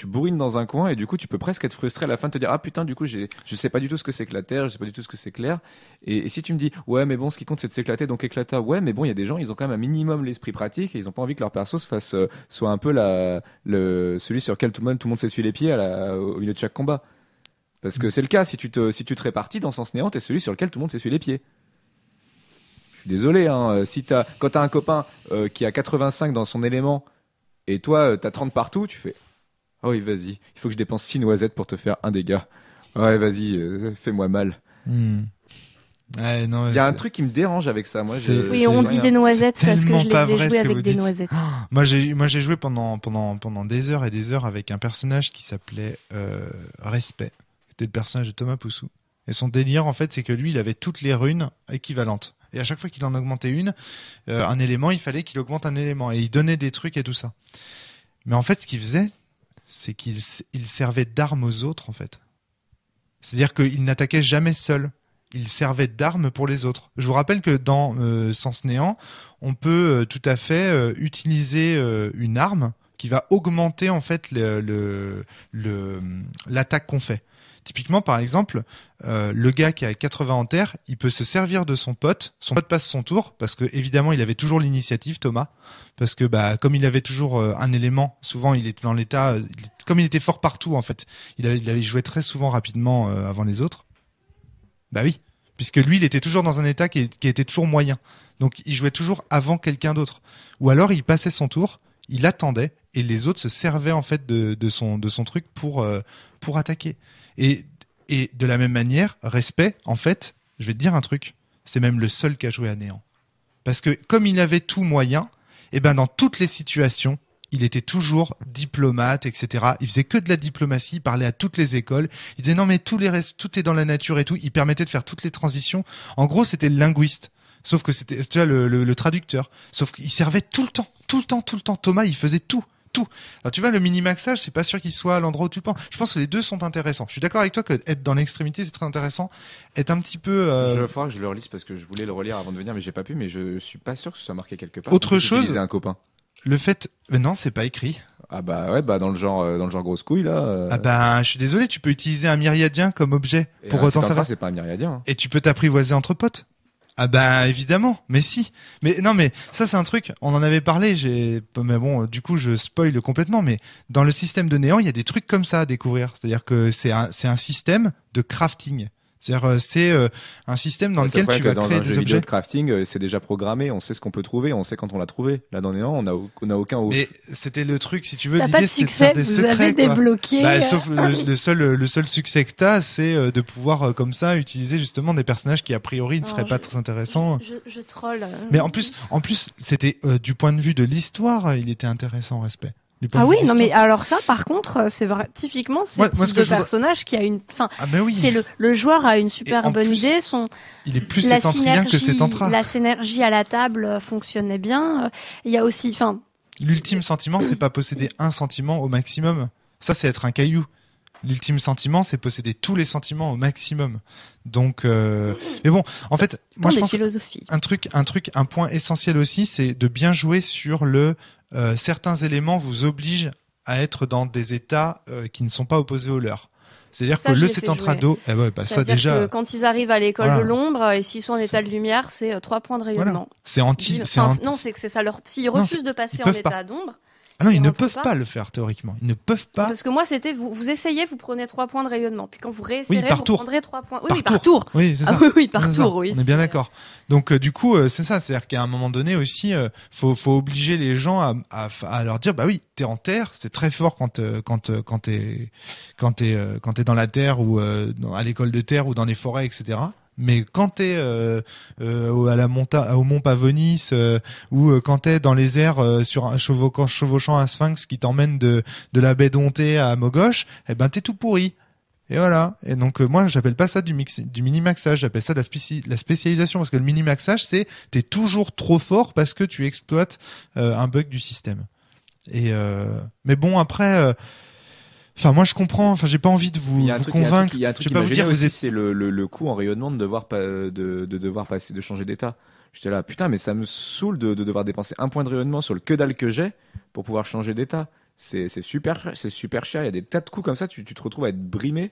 bourrines dans un coin et du coup tu peux presque être frustré à la fin de te dire ah putain du coup je sais pas du tout ce que c'est que la terre, je sais pas du tout ce que c'est que l'air et si tu me dis ouais mais bon ce qui compte c'est de s'éclater donc éclata ouais mais bon il y a des gens ils ont quand même un minimum l'esprit pratique et ils ont pas envie que leur perso soit un peu celui sur lequel tout le monde s'essuie les pieds au milieu de chaque combat parce que c'est le cas si tu te répartis dans Sens Néant t'es celui sur lequel tout le monde s'essuie les pieds. Je suis désolé hein, quand t'as un copain qui a 85 dans son élément et toi, t'as 30 partout, tu fais « Oh oui, vas-y, il faut que je dépense 6 noisettes pour te faire un dégât. Ouais, vas-y, fais-moi mal. Ouais, non, il y a un truc qui me dérange avec ça. Moi, oui, on dit des noisettes parce que je les ai jouées avec des noisettes. Moi, j'ai joué pendant des heures et des heures avec un personnage qui s'appelait Respect. C'était le personnage de Thomas Poussou. Et son délire, en fait, c'est que lui, il avait toutes les runes équivalentes. Et à chaque fois qu'il en augmentait un élément, il fallait qu'il augmente un élément. Et il donnait des trucs et tout ça. Mais en fait, ce qu'il faisait, c'est qu'il servait d'arme aux autres, en fait. C'est-à-dire qu'il n'attaquait jamais seul. Il servait d'arme pour les autres. Je vous rappelle que dans Sens Néant, on peut tout à fait utiliser une arme qui va augmenter, en fait, l'attaque qu'on fait. Typiquement, par exemple, le gars qui a 80 en terre, il peut se servir de son pote passe son tour, parce que évidemment, il avait toujours l'initiative, Thomas, parce que comme il avait toujours un élément, souvent il était dans l'état, comme il était fort partout en fait, il avait joué très souvent rapidement avant les autres. Oui, puisque lui, il était toujours dans un état qui était toujours moyen. Donc, il jouait toujours avant quelqu'un d'autre. Ou alors, il passait son tour, il attendait, et les autres se servaient en fait de son truc pour attaquer. Et de la même manière, respect, en fait, je vais te dire un truc, c'est même le seul qui a joué à néant. Parce que comme il avait tout moyen, et ben dans toutes les situations, il était toujours diplomate, etc. Il faisait que de la diplomatie, il parlait à toutes les écoles. Il disait non mais tout est dans la nature et tout. Il permettait de faire toutes les transitions. En gros, c'était le linguiste. Sauf que c'était, tu vois, le traducteur. Sauf qu'il servait tout le temps. Thomas, il faisait tout. Alors tu vois, le minimaxage, c'est pas sûr qu'il soit à l'endroit où tu le penses. Je pense que les deux sont intéressants. Je suis d'accord avec toi que être dans l'extrémité, c'est très intéressant. Être un petit peu. Je faudra que je le relise parce que je voulais le relire avant de venir, mais j'ai pas pu. Mais je suis pas sûr que ce soit marqué quelque part. Autre chose. Un copain. Le fait, non, c'est pas écrit. Ah bah ouais, dans le genre grosse couille là. Ah bah, je suis désolé, tu peux utiliser un myriadien comme objet pour t'en servir. C'est pas un myriadien. Hein. Et tu peux t'apprivoiser entre potes. Ah bah évidemment, mais si. Mais non, mais ça c'est un truc, on en avait parlé, mais bon, du coup je spoil complètement, mais dans le système de néant, il y a des trucs comme ça à découvrir. C'est-à-dire que c'est un système de crafting. C'est-à-dire c'est un système dans lequel tu vas créer des objets. De crafting, c'est déjà programmé, on sait ce qu'on peut trouver, on sait quand on l'a trouvé. Là dans Néant, on a aucun. Mais c'était le truc, si tu veux. T'as pas de succès, vous avez débloqué. Bah, sauf le seul succès que t'as, c'est de pouvoir comme ça utiliser justement des personnages qui a priori ne seraient pas très intéressants. Je troll. Mais en plus, c'était du point de vue de l'histoire, il était intéressant, respect. Ah oui, non mais alors ça, par contre, c'est vrai, typiquement, c'est le type de personnage qui a une, enfin, oui. c'est le joueur a une super bonne idée, il est plus sétentrien que sétentra. La synergie à la table fonctionnait bien. Il y a aussi, enfin. L'ultime sentiment, c'est pas posséder un sentiment au maximum. Ça, c'est être un caillou. L'ultime sentiment, c'est posséder tous les sentiments au maximum. Donc, mais bon, en fait, moi je pense un point essentiel aussi, c'est de bien jouer sur certains éléments vous obligent à être dans des états qui ne sont pas opposés aux leurs. C'est-à-dire que le sétentrado, ça déjà. Que quand ils arrivent à l'école de l'ombre et s'ils sont en état de lumière, c'est 3 points de rayonnement. Voilà. Non, c'est que c'est ça s'ils refusent de passer en état d'ombre. Ah non, ils ne peuvent pas le faire théoriquement. Ils ne peuvent pas. Parce que moi, c'était vous essayez, vous prenez 3 points de rayonnement. Puis quand vous réessayerez, vous prendrez 3 points. Oui, par tour. Oui, c'est ça. Oui, par tour. Oui, on est bien d'accord. Donc du coup, c'est ça. C'est-à-dire qu'à un moment donné aussi, faut obliger les gens à leur dire, bah oui, t'es en terre, c'est très fort quand t'es dans la terre ou à l'école de terre ou dans les forêts, etc. Mais quand t'es au Mont Pavonis ou quand t'es dans les airs chevauchant un sphinx qui t'emmène de la baie d'Onté à Mogosh, eh ben t'es tout pourri. Et voilà. Et donc moi j'appelle pas ça du mini-maxage, j'appelle ça de la spécialisation, parce que le mini-maxage c'est t'es toujours trop fort parce que tu exploites un bug du système. Et mais bon après. Enfin, moi, je comprends. Enfin, j'ai pas envie de vous convaincre. Il y a un truc qui m'a gêné aussi, c'est le coup en rayonnement de devoir passer, de changer d'état. J'étais là, putain, mais ça me saoule de devoir dépenser 1 point de rayonnement sur le que dalle que j'ai pour pouvoir changer d'état. C'est super cher. Il y a des tas de coups comme ça, tu te retrouves à être brimé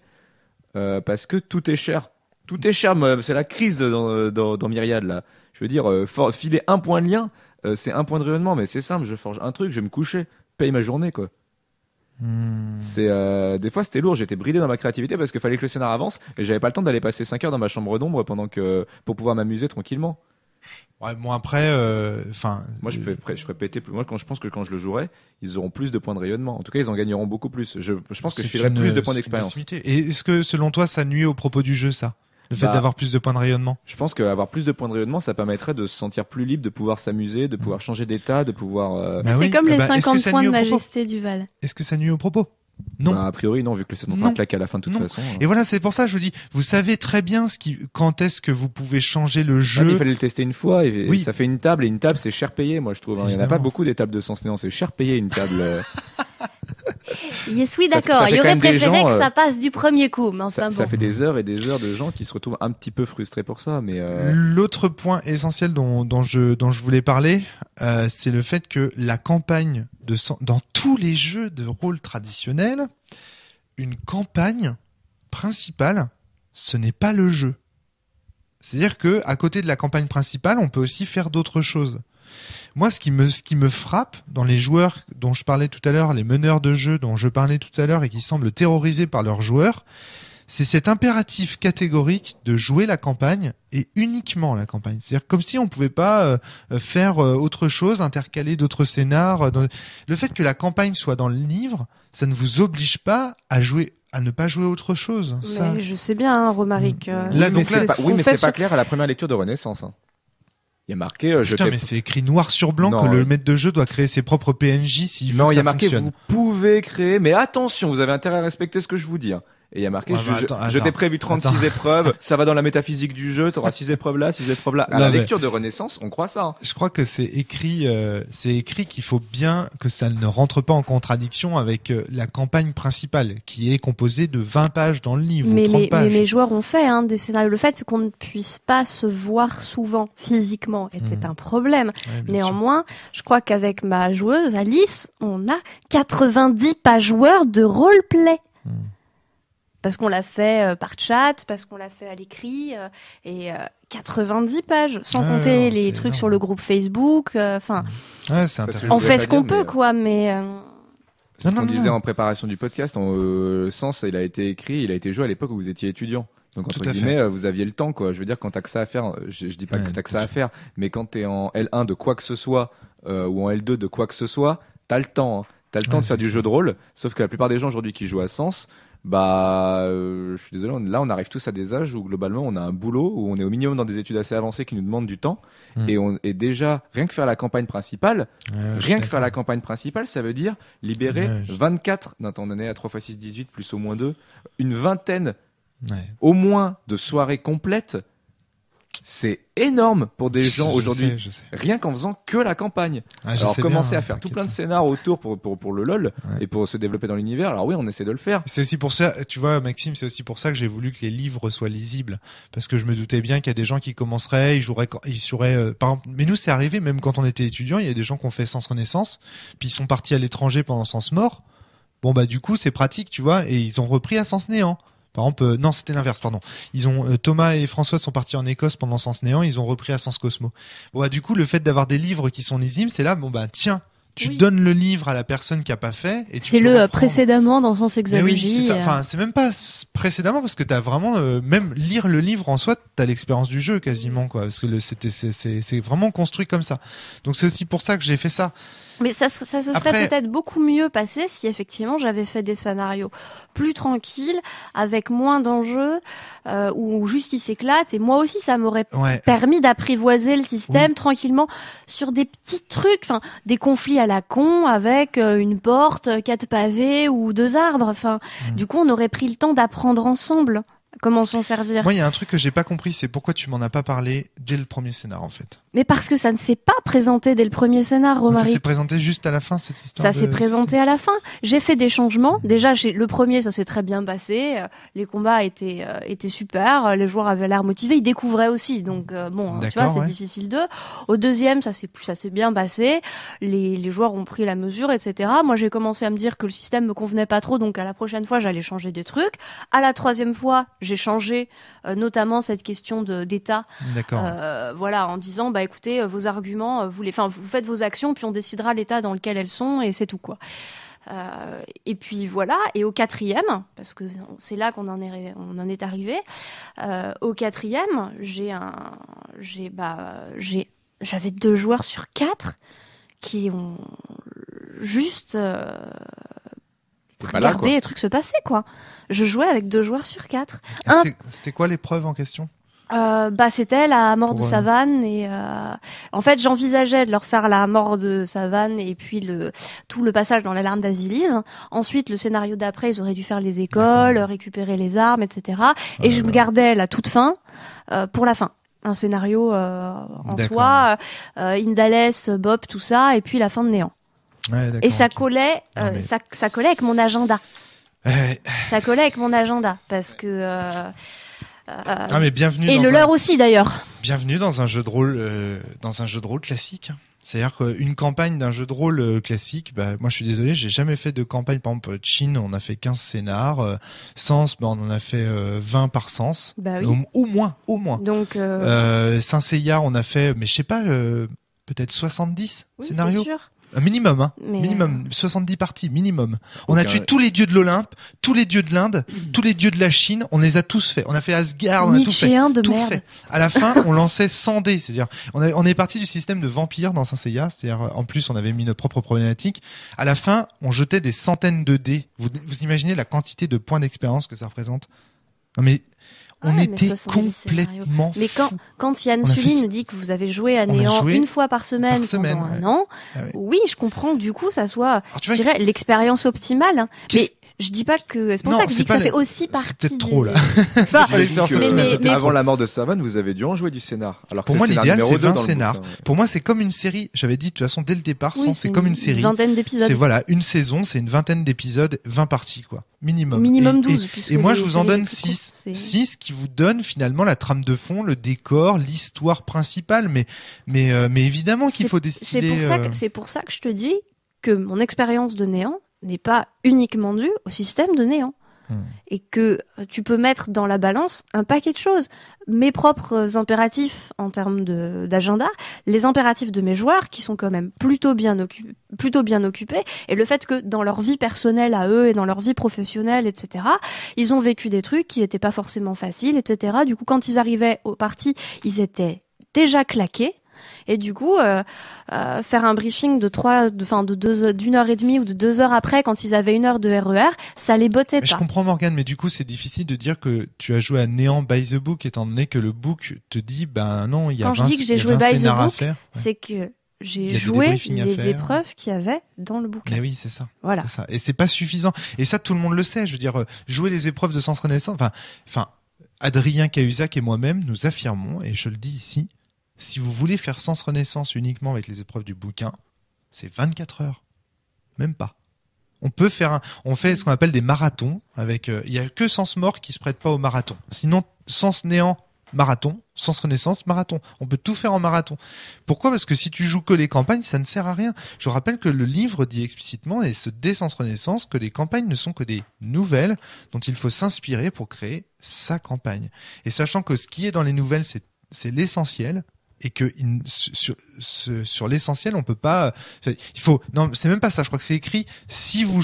parce que tout est cher. Tout est cher. C'est la crise dans Myriad là. Je veux dire, filer 1 point de lien, c'est 1 point de rayonnement, mais c'est simple. Je forge un truc, je vais me coucher, paye ma journée quoi. C'est des fois c'était lourd, j'étais bridé dans ma créativité parce qu'il fallait que le scénar avance et j'avais pas le temps d'aller passer 5 heures dans ma chambre d'ombre pour pouvoir m'amuser tranquillement. Ouais, bon après moi je ferais péter plus. Moi je pense que quand je le jouerai, ils auront plus de points de rayonnement. En tout cas, ils en gagneront beaucoup plus. Je pense que je filerai plus de points d'expérience. Et est-ce que selon toi ça nuit au propos du jeu ça? Le fait d'avoir plus de points de rayonnement. Je pense qu'avoir plus de points de rayonnement, ça permettrait de se sentir plus libre, de pouvoir s'amuser, de pouvoir changer d'état, de pouvoir. C'est comme les 50 points de majesté du Val. Est-ce que ça nuit au propos? Non. A priori, non, vu que le sétentra claque à la fin de toute façon. Et voilà, c'est pour ça que je vous dis, vous savez très bien quand est-ce que vous pouvez changer le jeu. Il fallait le tester une fois et ça fait une table, et une table c'est cher payé, moi je trouve. Il n'y en a pas beaucoup des tables de Sens Néant, c'est cher payé une table. Yes, oui, d'accord. Il aurait préféré que ça passe du premier coup, mais enfin bon. Ça fait des heures et des heures de gens qui se retrouvent un petit peu frustrés pour ça, mais. L'autre point essentiel dont je voulais parler, c'est le fait que la campagne dans tous les jeux de rôle traditionnels, une campagne principale, ce n'est pas le jeu. C'est-à-dire que à côté de la campagne principale, on peut aussi faire d'autres choses. Moi, ce qui me frappe dans les joueurs dont je parlais tout à l'heure, les meneurs de jeu dont je parlais tout à l'heure et qui semblent terrorisés par leurs joueurs, c'est cet impératif catégorique de jouer la campagne et uniquement la campagne. C'est-à-dire comme si on pouvait pas faire autre chose, intercaler d'autres scénars. Le fait que la campagne soit dans le livre, ça ne vous oblige pas à ne pas jouer autre chose. Mais ça. je sais bien, hein, Romaric. Mais c'est pas clair à la première lecture de Renaissance. Hein. Il y a marqué. Putain, mais c'est écrit noir sur blanc que le maître de jeu doit créer ses propres PNJ s'il veut que ça fonctionne. Non, il y a marqué vous pouvez créer, mais attention, vous avez intérêt à respecter ce que je vous dis. Hein. Et il y a marqué, je t'ai prévu 36 épreuves, ça va dans la métaphysique du jeu, t'auras 6 épreuves là, 6 épreuves là. À la lecture de Renaissance, on croit ça. Hein. Je crois que c'est écrit qu'il faut bien que ça ne rentre pas en contradiction avec la campagne principale, qui est composée de 20 pages dans le livre, ou 30 pages. Mais mes joueurs ont fait des scénarios. Le fait qu'on ne puisse pas se voir souvent physiquement était un problème. Ouais, néanmoins, je crois qu'avec ma joueuse Alice, on a 90 pages Word de roleplay. Parce qu'on l'a fait par chat, parce qu'on l'a fait à l'écrit, et 90 pages, sans compter les trucs sur le groupe Facebook. Enfin, on fait ce qu'on peut, quoi, mais. C'est ce qu'on disait en préparation du podcast. Sens, il a été joué à l'époque où vous étiez étudiant. Donc entre guillemets, vous aviez le temps, quoi. Je veux dire, quand t'as que ça à faire, je dis pas que t'as que ça à faire, mais quand t'es en L1 de quoi que ce soit ou en L2 de quoi que ce soit, t'as le temps. Hein. T'as le temps de faire du jeu de rôle. Sauf que la plupart des gens aujourd'hui qui jouent à Sens, je suis désolé, là on arrive tous à des âges où globalement on a un boulot, où on est au minimum dans des études assez avancées qui nous demandent du temps, et déjà rien que faire la campagne principale, ça veut dire libérer 24, on est à 3 x 6, 18 plus au moins 2, une vingtaine au moins de soirées complètes. C'est énorme pour des gens aujourd'hui, rien qu'en faisant que la campagne. Alors commencer à faire tout plein de scénars autour pour le LOL et pour se développer dans l'univers. Alors oui, on essaie de le faire. C'est aussi pour ça, tu vois, Maxime, c'est aussi pour ça que j'ai voulu que les livres soient lisibles, parce que je me doutais bien qu'il y a des gens qui commenceraient, ils joueraient, par exemple, mais nous c'est arrivé même quand on était étudiants, il y a des gens qui ont fait Sens Renaissance, puis ils sont partis à l'étranger pendant Sens Mort. Bon du coup c'est pratique, tu vois, et ils ont repris à Sens Néant. Par exemple, non, c'était l'inverse, pardon. Ils ont Thomas et François sont partis en Écosse pendant Sens Néant, ils ont repris à Sens Cosmo. Bon du coup, le fait d'avoir des livres qui sont lisibles, c'est là, tiens, tu donnes le livre à la personne qui a pas fait et c'est le précédemment dans Sens Hexalogie. Oui, c'est ça. Enfin, c'est même pas précédemment parce que t'as vraiment même lire le livre en soi, t'as l'expérience du jeu quasiment, quoi, parce que c'est vraiment construit comme ça. Donc c'est aussi pour ça que j'ai fait ça. Mais ça se serait peut-être beaucoup mieux passé si effectivement j'avais fait des scénarios plus tranquilles, avec moins d'enjeux, où juste ils s'éclatent. Et moi aussi, ça m'aurait permis d'apprivoiser le système tranquillement sur des petits trucs, des conflits à la con avec une porte, 4 pavés ou 2 arbres. Du coup, on aurait pris le temps d'apprendre ensemble comment s'en servir. Moi, il y a un truc que j'ai pas compris, c'est pourquoi tu m'en as pas parlé dès le premier scénar, en fait. Mais parce que ça ne s'est pas présenté dès le premier scénar, Romaric. Ça s'est présenté juste à la fin, cette histoire. Ça s'est présenté à la fin. J'ai fait des changements. Déjà, le premier, ça s'est très bien passé. Les combats étaient super. Les joueurs avaient l'air motivés. Ils découvraient aussi. Donc, tu vois, c'est difficile d'eux. Au deuxième, ça s'est bien passé. Les joueurs ont pris la mesure, etc. Moi, j'ai commencé à me dire que le système me convenait pas trop. Donc, à la prochaine fois, j'allais changer des trucs. À la troisième fois, j'ai changé, notamment cette question d'état. D'accord. En disant, écoutez, vos arguments, vous faites vos actions, puis on décidera l'état dans lequel elles sont, et c'est tout, quoi. Et puis voilà. Et au quatrième, parce que c'est là qu'on en est arrivé. Au quatrième, j'avais 2 joueurs sur 4 qui ont juste regarder les trucs se passer, quoi. Je jouais avec 2 joueurs sur 4. C'était quoi l'épreuve en question? C'était la mort de Savane et en fait j'envisageais de leur faire la mort de Savane et puis tout le passage dans l'alarme d'Azilise. Ensuite le scénario d'après ils auraient dû faire les écoles, récupérer les armes, etc. Et je me gardais la toute fin pour la fin. Un scénario en soi, Indales, Bob, tout ça, et puis la fin de Néant. Et ça collait, ça collait avec mon agenda. Ça collait avec mon agenda parce que. Mais bienvenue. Et leur aussi d'ailleurs. Bienvenue dans un jeu de rôle, classique. C'est-à-dire qu'une campagne d'un jeu de rôle classique, moi je suis désolé, j'ai jamais fait de campagne. Par exemple, Chine, on a fait 15 scénars. Sens, on en a fait 20 par Sens. Oui. Au moins. Donc. Saint Seiya, on a fait, mais je sais pas, peut-être 70 scénarios. C'est sûr. Un minimum, hein. Mais minimum, 70 parties, minimum. On a tué tous les dieux de l'Olympe, tous les dieux de l'Inde, tous les dieux de la Chine, on les a tous faits. On a fait Asgard, on a tout fait. de tout merde. fait. À la fin, on lançait 100 dés, c'est-à-dire, on est parti du système de vampire dans Saint Seiya, c'est-à-dire, en plus, on avait mis notre propre problématique. À la fin, on jetait des centaines de dés. Vous imaginez la quantité de points d'expérience que ça représente? Non mais, on était complètement Mais quand Yann Sully nous dit que vous avez joué à Néant une fois par semaine pendant un an, oui, je comprends que du coup, ça soit, je dirais, l'expérience optimale. Hein. Mais je dis pas que c'est pour ça que je dis que ça fait aussi partie. C'est peut-être trop là. Mais avant la mort de Savane, vous avez dû en jouer du scénar. Alors pour moi, l'idéal c'est 20 scénars. Pour moi, c'est comme une série. J'avais dit de toute façon dès le départ, c'est comme une série. Une vingtaine d'épisodes. C'est voilà, une saison, c'est une vingtaine d'épisodes, 20 parties quoi, minimum. Minimum 12. Et moi, je vous en donne 6. 6 qui vous donnent finalement la trame de fond, le décor, l'histoire principale. Mais évidemment qu'il faut décider. C'est pour ça que je te dis que mon expérience de Néant n'est pas uniquement due au système de Néant. Et que tu peux mettre dans la balance un paquet de choses. Mes propres impératifs en termes d'agenda, les impératifs de mes joueurs qui sont quand même plutôt bien occupés, et le fait que dans leur vie personnelle à eux et dans leur vie professionnelle, etc., ils ont vécu des trucs qui n'étaient pas forcément faciles, etc. Du coup, quand ils arrivaient aux parties, ils étaient déjà claqués. Et du coup, faire un briefing d'une heure et demie ou de 2 heures après, quand ils avaient 1 heure de RER, ça les bottait pas. Je comprends Morgane, mais du coup, c'est difficile de dire que tu as joué à Néant by the book, étant donné que le book te dit, ben non, il y a 20 scénars à faire. Quand je dis que j'ai joué by the book, c'est que j'ai joué les épreuves qu'il y avait dans le bouquin. Mais oui, c'est ça. Voilà. C'est ça. Et c'est pas suffisant. Et ça, tout le monde le sait. Je veux dire, jouer les épreuves de Sens Renaissance, enfin, Adrien Cahuzac et moi-même, nous affirmons, et je le dis ici, si vous voulez faire Sens Renaissance uniquement avec les épreuves du bouquin, c'est 24 heures. Même pas. On fait ce qu'on appelle des marathons avec, il y a que Sens Mort qui se prête pas au marathon. Sinon, Sens Néant, marathon, Sens Renaissance, marathon. On peut tout faire en marathon. Pourquoi? Parce que si tu joues que les campagnes, ça ne sert à rien. Je rappelle que le livre dit explicitement, et ce dès Sens Renaissance, que les campagnes ne sont que des nouvelles dont il faut s'inspirer pour créer sa campagne. Et sachant que ce qui est dans les nouvelles, c'est l'essentiel, et que sur l'essentiel on peut pas, non, c'est même pas ça, je crois que c'est écrit, si vous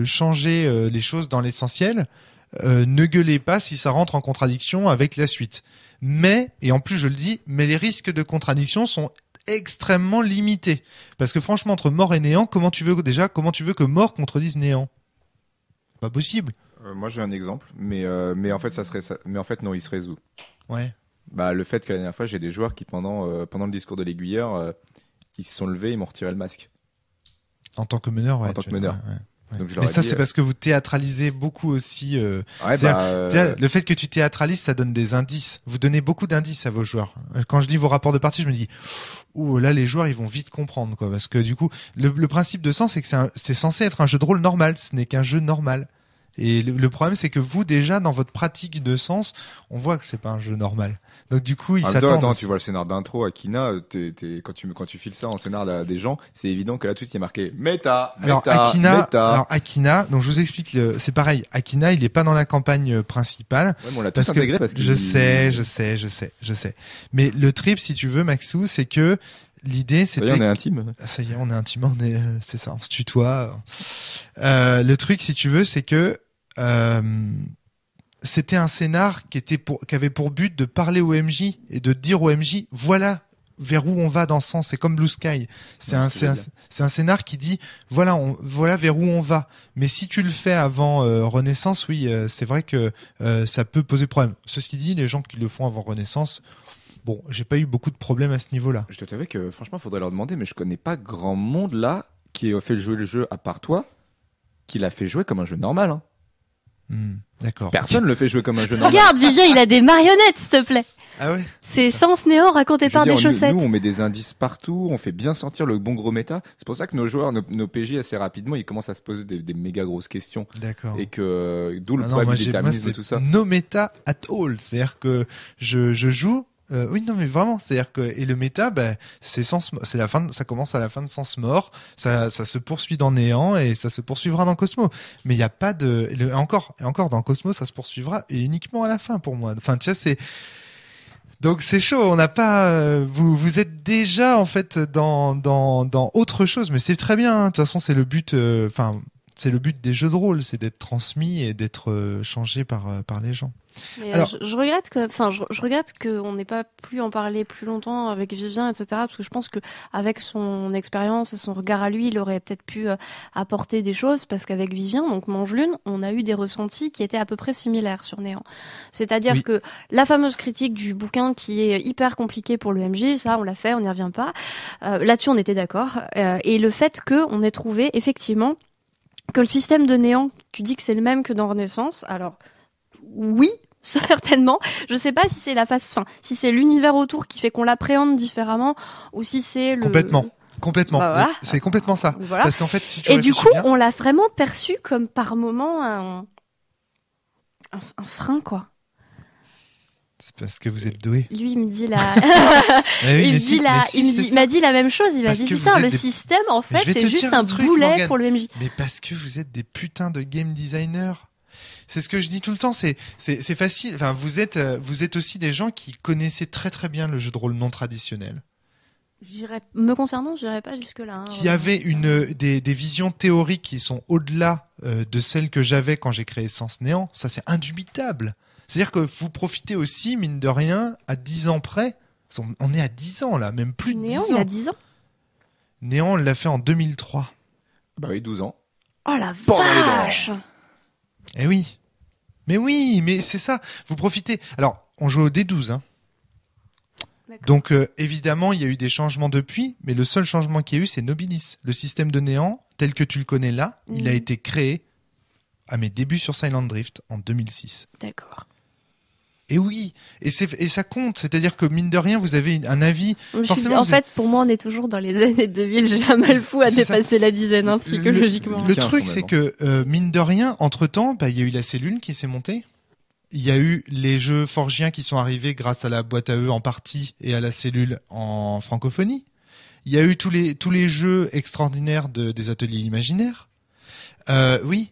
changez les choses dans l'essentiel, ne gueulez pas si ça rentre en contradiction avec la suite. Mais, et en plus je le dis, mais les risques de contradiction sont extrêmement limités, parce que franchement entre mort et néant, comment tu veux que mort contredise néant? Pas possible. Moi j'ai un exemple, mais en fait mais en fait non, il se résout. Ouais. Le fait que la dernière fois, j'ai des joueurs qui, pendant le discours de l'aiguilleur, ils se sont levés, ils m'ont retiré le masque. En tant que meneur, ouais. En tant que meneur. Ouais. Donc, mais ça, c'est parce que vous théâtralisez beaucoup aussi. Le fait que tu théâtralises, ça donne des indices. Vous donnez beaucoup d'indices à vos joueurs. Quand je lis vos rapports de partie, je me dis, là, les joueurs, ils vont vite comprendre, quoi. Parce que du coup, le principe de Sens, c'est que c'est censé être un jeu de rôle normal. Ce n'est qu'un jeu normal. Et le problème, c'est que vous, déjà, dans votre pratique de Sens, on voit que c'est pas un jeu normal. Donc du coup, ils s'attendent. Attends, tu vois le scénar d'intro Akina, quand tu files ça en scénar à des gens, c'est évident que là tout de suite il y a marqué méta. Alors Akina, donc je vous explique, c'est pareil. Akina, il est pas dans la campagne principale. Ouais, mais on l'a tous intégré parce que je sais. Mais le trip, si tu veux, Maxou, c'est que l'idée, c'était. Ça y est, on est intime. Ça y est, on est intime. C'est ça, on se tutoie. Le truc, si tu veux, c'est que c'était un scénar qui avait pour but de parler au MJ et de dire au MJ, voilà vers où on va dans Sens. C'est comme Blue Sky. C'est un scénar qui dit, voilà vers où on va. Mais si tu le fais avant Renaissance, oui, c'est vrai que ça peut poser problème. Ceci dit, les gens qui le font avant Renaissance, bon, j'ai pas eu beaucoup de problèmes à ce niveau-là. Je te t'avais que franchement, faudrait leur demander, mais je connais pas grand monde là qui a fait jouer le jeu à part toi, qui l'a fait jouer comme un jeu normal. Hein. D'accord. Personne le fait jouer comme un jeu normal. Regarde, Vivien, il a des marionnettes, s'il te plaît. Ah ouais. C'est Sens Néant raconté par des chaussettes. Nous, on met des indices partout, on fait bien sentir le bon gros méta. C'est pour ça que nos joueurs, nos PJ, assez rapidement, ils commencent à se poser des méga grosses questions. D'accord. Et que, d'où le problème du déterminisme et tout ça. No méta at all. C'est-à-dire que je joue. Oui, non, mais vraiment, c'est-à-dire que et le méta, c'est la fin, ça commence à la fin de Sens Mort, ça se poursuit dans Néant et ça se poursuivra dans Cosmo. Mais il y a pas encore dans Cosmo, ça se poursuivra et uniquement à la fin pour moi. Enfin, tu vois, Donc c'est chaud, on n'a pas vous êtes déjà en fait dans autre chose, mais c'est très bien, hein. De toute façon, c'est le but c'est le but des jeux de rôle, c'est d'être transmis et d'être changé par les gens. Mais alors, je regrette qu'on n'ait pas pu en parler plus longtemps avec Vivien, etc. Parce que je pense que avec son expérience et son regard à lui, il aurait peut-être pu apporter des choses. Parce qu'avec Vivien, donc Mangelune, on a eu des ressentis qui étaient à peu près similaires sur Néant. C'est-à-dire que la fameuse critique du bouquin qui est hyper compliqué pour le MJ, ça on l'a fait, on n'y revient pas. Là-dessus, on était d'accord. Et le fait qu'on ait trouvé effectivement que le système de Néant, tu dis que c'est le même que dans Renaissance. Alors oui, certainement. Je sais pas si c'est si c'est l'univers autour qui fait qu'on l'appréhende différemment ou si c'est le... Complètement. Bah voilà. C'est complètement ça. Voilà. Parce qu'en fait, si tu et du coup, bien... on l'a vraiment perçu comme par moment un frein, quoi. C'est parce que vous êtes doué. Lui, il me dit il m'a dit la même chose. Il m'a dit, putain, le système, en fait, c'est juste un boulet Morgane, pour le MJ. Mais parce que vous êtes des putains de game designers. C'est ce que je dis tout le temps, c'est facile. Enfin, vous êtes aussi des gens qui connaissaient très très bien le jeu de rôle non traditionnel. Me concernant, je n'irais pas jusque-là. Hein, qui avaient des visions théoriques qui sont au-delà de celles que j'avais quand j'ai créé Sens Néant. Ça, c'est indubitable. C'est-à-dire que vous profitez aussi, mine de rien, à 10 ans près. On est à 10 ans là, même plus de 10 ans. Néant, il y a 10 ans. Néant, on l'a fait en 2003. Bah oui, 12 ans. Oh la vache! Eh oui. Mais c'est ça. Vous profitez. Alors, on joue au D12, hein. Donc, évidemment, il y a eu des changements depuis, mais le seul changement qu'il y a eu, c'est Nobilis. Le système de Néant, tel que tu le connais là, il a été créé à mes débuts sur Silent Drift en 2006. D'accord. Et oui, et ça compte, c'est-à-dire que mine de rien, vous avez un avis. En fait, pour moi, on est toujours dans les années 2000. J'ai un mal fou à dépasser la dizaine, hein, psychologiquement. Le truc, c'est que mine de rien, entre-temps, il y a eu la cellule qui s'est montée. Il y a eu les jeux forgiens qui sont arrivés grâce à la boîte à eux en partie et à la cellule en francophonie. Il y a eu tous les jeux extraordinaires des ateliers imaginaires. Oui,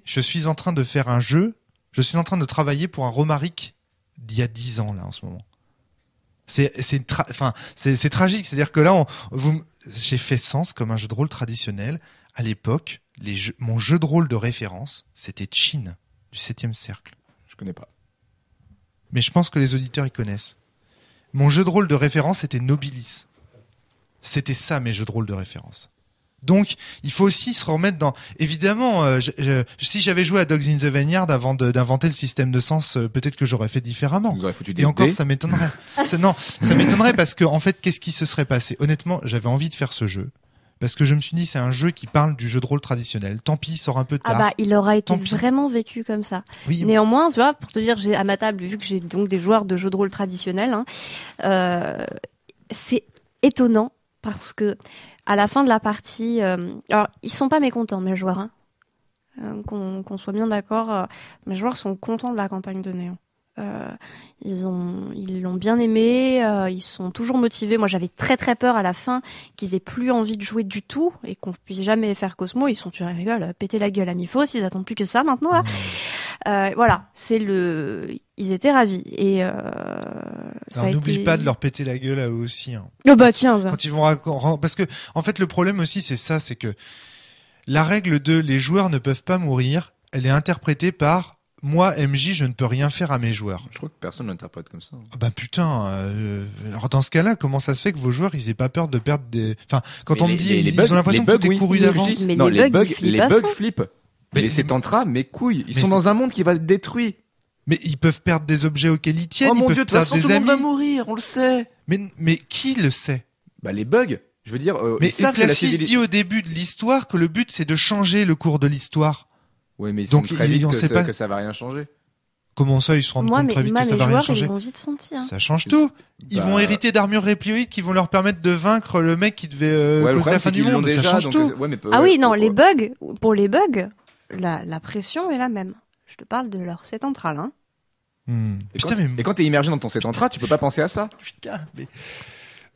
je suis en train de faire un jeu. Je suis en train de travailler pour un Romaric d'il y a 10 ans là en ce moment. C'est tragique, c'est-à-dire que là j'ai fait Sens comme un jeu de rôle traditionnel. À l'époque, mon jeu de rôle de référence, c'était Chin du 7e cercle. Je connais pas. Mais je pense que les auditeurs y connaissent. Mon jeu de rôle de référence, c'était Nobilis. C'était ça mes jeux de rôle de référence. Donc, il faut aussi se remettre dans... Évidemment, si j'avais joué à Dogs in the Vineyard avant d'inventer le système de Sens, peut-être que j'aurais fait différemment. Vous aurez foutu des Et encore, dés. ça m'étonnerait. Ça m'étonnerait parce que, en fait, qu'est-ce qui se serait passé? Honnêtement, j'avais envie de faire ce jeu. Parce que je me suis dit, c'est un jeu qui parle du jeu de rôle traditionnel. Tant pis, il sort un peu tard. Ah bah, il aura été vraiment vécu comme ça. Oui. Néanmoins, tu vois, pour te dire, j'ai à ma table, vu que j'ai donc des joueurs de jeux de rôle traditionnels, c'est étonnant parce que à la fin de la partie, alors ils sont pas mécontents mes joueurs, hein. Qu'on soit bien d'accord, mes joueurs sont contents de la campagne de Néant. Ils l'ont bien aimé, ils sont toujours motivés. Moi, j'avais très très peur à la fin qu'ils aient plus envie de jouer du tout et qu'on puisse jamais faire Cosmo. Ils sont, tu rigoles, péter la gueule à Mifos. Ils attendent plus que ça maintenant là. Voilà, ils étaient ravis et n'oublie pas de leur péter la gueule à eux aussi. Hein. Oh bah tiens. Quand ils vont parce que en fait le problème aussi c'est ça, c'est que la règle de les joueurs ne peuvent pas mourir, elle est interprétée par moi, MJ, je ne peux rien faire à mes joueurs. Je crois que personne ne l'interprète comme ça. Ah bah putain. Alors dans ce cas-là, comment ça se fait que vos joueurs, ils aient pas peur de perdre des... Enfin, quand on me dit, ils ont l'impression que tout est couru d'avance. Non, les bugs flippent. Mais c'est Tantra, mes couilles. Ils sont dans un monde qui va être détruit. Mais ils peuvent perdre des objets auxquels ils tiennent. Oh mon Dieu, de toute façon, tout le monde va mourir, on le sait. Mais qui le sait? Bah les bugs. Je veux dire. Mais Clafis dit au début de l'histoire que le but c'est de changer le cours de l'histoire. Oui, mais ils sont très vite que ça va rien changer. Comment ça, ils se rendent compte très vite que ça va rien changer? Ils vont vite sentir. Ça change tout. Ils vont hériter d'armures réplioïdes qui vont leur permettre de vaincre le mec qui devait causer la fin du monde. Ça change tout. Les bugs, pour les bugs, la pression est la même. Je te parle de leur set central, hein. Et quand t'es immergé dans ton set central, tu peux pas penser à ça. Putain, mais...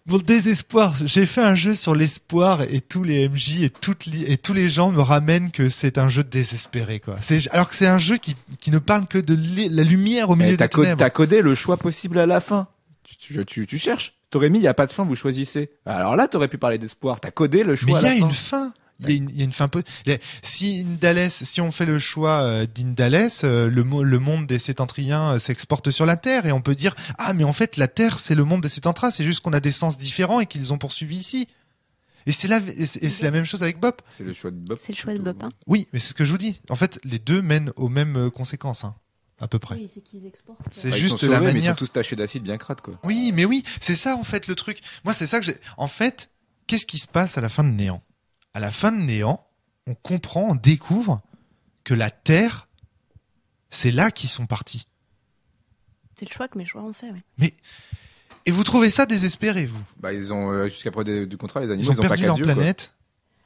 Pour le désespoir, j'ai fait un jeu sur l'espoir et tous les MJ et tous les gens me ramènent que c'est un jeu désespéré, quoi. Alors que c'est un jeu qui ne parle que de la lumière au milieu des ténèbres. T'as codé le choix possible à la fin. tu cherches. T'aurais mis, il n'y a pas de fin, vous choisissez. Alors là, t'aurais pu parler d'espoir. T'as codé le choix. Mais il y a une fin. Il y a une fin. Si on fait le choix d'Indales, le monde des Sétentriens s'exporte sur la Terre et on peut dire mais en fait la Terre c'est le monde des Sétentriens, c'est juste qu'on a des sens différents et qu'ils ont poursuivi ici. Et c'est la même chose avec Bop. C'est le choix de Bop. C'est le choix de Bop. Hein. Oui, mais c'est ce que je vous dis. En fait, les deux mènent aux mêmes conséquences. À peu près. Oui, c'est qu'ils exportent. C'est juste la manière. Mais ils sont tous tachés d'acide bien crade, quoi. Oui, mais oui, c'est ça en fait le truc. Moi, c'est ça que j'ai. En fait, qu'est-ce qui se passe à la fin de Néant ? À la fin de Néant, on comprend, on découvre que la Terre, c'est là qu'ils sont partis. C'est le choix que mes choix ont fait. Oui. Mais et vous trouvez ça désespéré, vous ? Bah, ils ont jusqu'à preuve du contrat, les animaux, ils ont perdu pas leur Dieu, planète.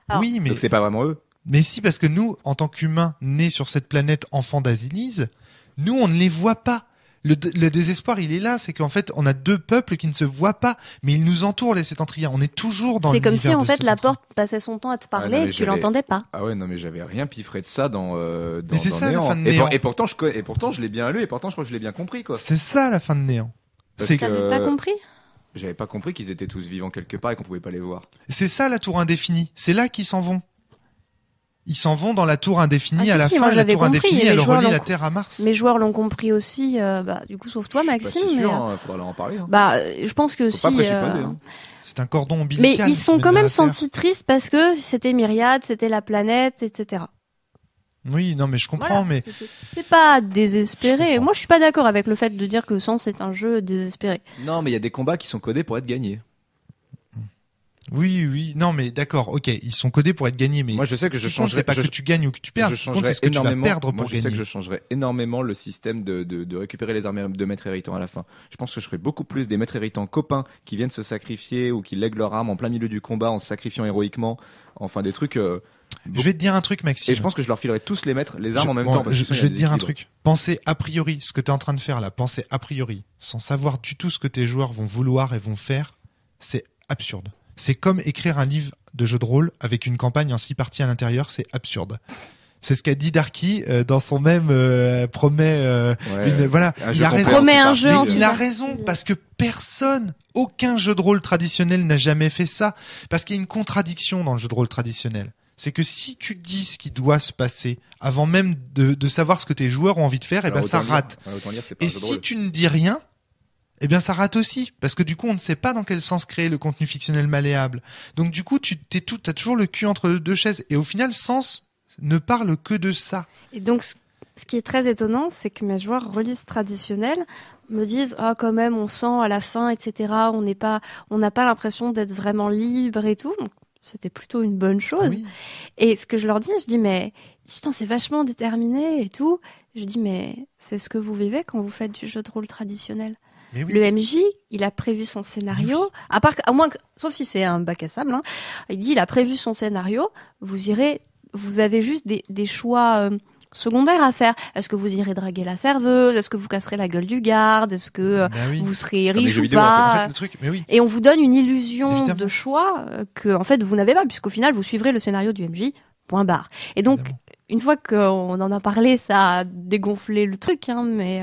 Alors, oui, mais donc c'est pas vraiment eux. Mais si, parce que nous, en tant qu'humains nés sur cette planète, enfants d'Azilise, nous, on ne les voit pas. Le désespoir, il est là. C'est qu'en fait, on a deux peuples qui ne se voient pas, mais ils nous entourent, les Sétentriens. On est toujours dans l'univers. C'est comme si, en fait, la porte passait son temps à te parler et que tu l'entendais pas. Ah ouais, non, mais j'avais rien piffré de ça dans mais c'est ça, la fin de Néant. Et pourtant, je l'ai bien lu, et pourtant, je crois que je l'ai bien compris, quoi. C'est ça, la fin de Néant. T'avais pas compris? J'avais pas compris qu'ils étaient tous vivants quelque part et qu'on pouvait pas les voir. C'est ça, la tour indéfinie. C'est là qu'ils s'en vont. Ils s'en vont dans la tour indéfinie à la fin. La tour indéfinie, elle relie la Terre à Mars. Mes joueurs l'ont compris aussi, du coup, sauf toi, Maxime. C'est sûr, il faudra leur en parler. Je pense que faut si. C'est un cordon ombilical. Mais ils sont quand même sentis tristes parce que c'était Myriade, c'était la planète, etc. Oui, non, mais je comprends, mais c'est pas désespéré. Moi, je suis pas d'accord avec le fait de dire que Sens est un jeu désespéré. Non, mais il y a des combats qui sont codés pour être gagnés. Oui, non, mais d'accord, ok, ils sont codés pour être gagnés, mais moi je sais que je changerais. C'est pas que tu gagnes ou que tu perds. Ce qui compte, c'est ce que tu vas perdre pour gagner. Je sais que je changerais énormément le système de récupérer les armes de maîtres héritants à la fin. Je pense que je ferais beaucoup plus des maîtres héritants copains qui viennent se sacrifier ou qui lèguent leur arme en plein milieu du combat en se sacrifiant héroïquement. Enfin, des trucs. Je vais te dire un truc, Maxime. Et je pense que je leur filerais tous les armes en même temps. Je vais te dire un truc. Pensez a priori, ce que tu es en train de faire là, pensez a priori, sans savoir du tout ce que tes joueurs vont vouloir et vont faire, c'est absurde. C'est comme écrire un livre de jeu de rôle avec une campagne en 6 parties à l'intérieur, c'est absurde. C'est ce qu'a dit Darky dans son même promet voilà, il a raison. Il a raison parce que aucun jeu de rôle traditionnel n'a jamais fait ça parce qu'il y a une contradiction dans le jeu de rôle traditionnel. C'est que si tu dis ce qui doit se passer avant même de savoir ce que tes joueurs ont envie de faire, et ben ça rate. Et si tu ne dis rien, eh bien ça rate aussi, parce que du coup on ne sait pas dans quel sens créer le contenu fictionnel malléable. Donc du coup t'as toujours le cul entre deux chaises, et au final Sens ne parle que de ça. Et donc ce qui est très étonnant, c'est que mes joueurs release traditionnels me disent quand même on sent à la fin, etc. On n'a pas l'impression d'être vraiment libre et tout. Donc, c'était plutôt une bonne chose. Oui. Et ce que je leur dis, je dis mais putain c'est vachement déterminé et tout. Je dis mais c'est ce que vous vivez quand vous faites du jeu de rôle traditionnel. Oui. Le MJ, il a prévu son scénario, sauf si c'est un bac à sable, hein, il dit il a prévu son scénario, vous avez juste des choix secondaires à faire. Est-ce que vous irez draguer la serveuse? Est-ce que vous casserez la gueule du garde? Est-ce que vous serez riche ou pas? Et on vous donne une illusion de choix que en fait vous n'avez pas, puisqu'au final vous suivrez le scénario du MJ, point barre. Et donc, une fois qu'on en a parlé, ça a dégonflé le truc, hein, mais...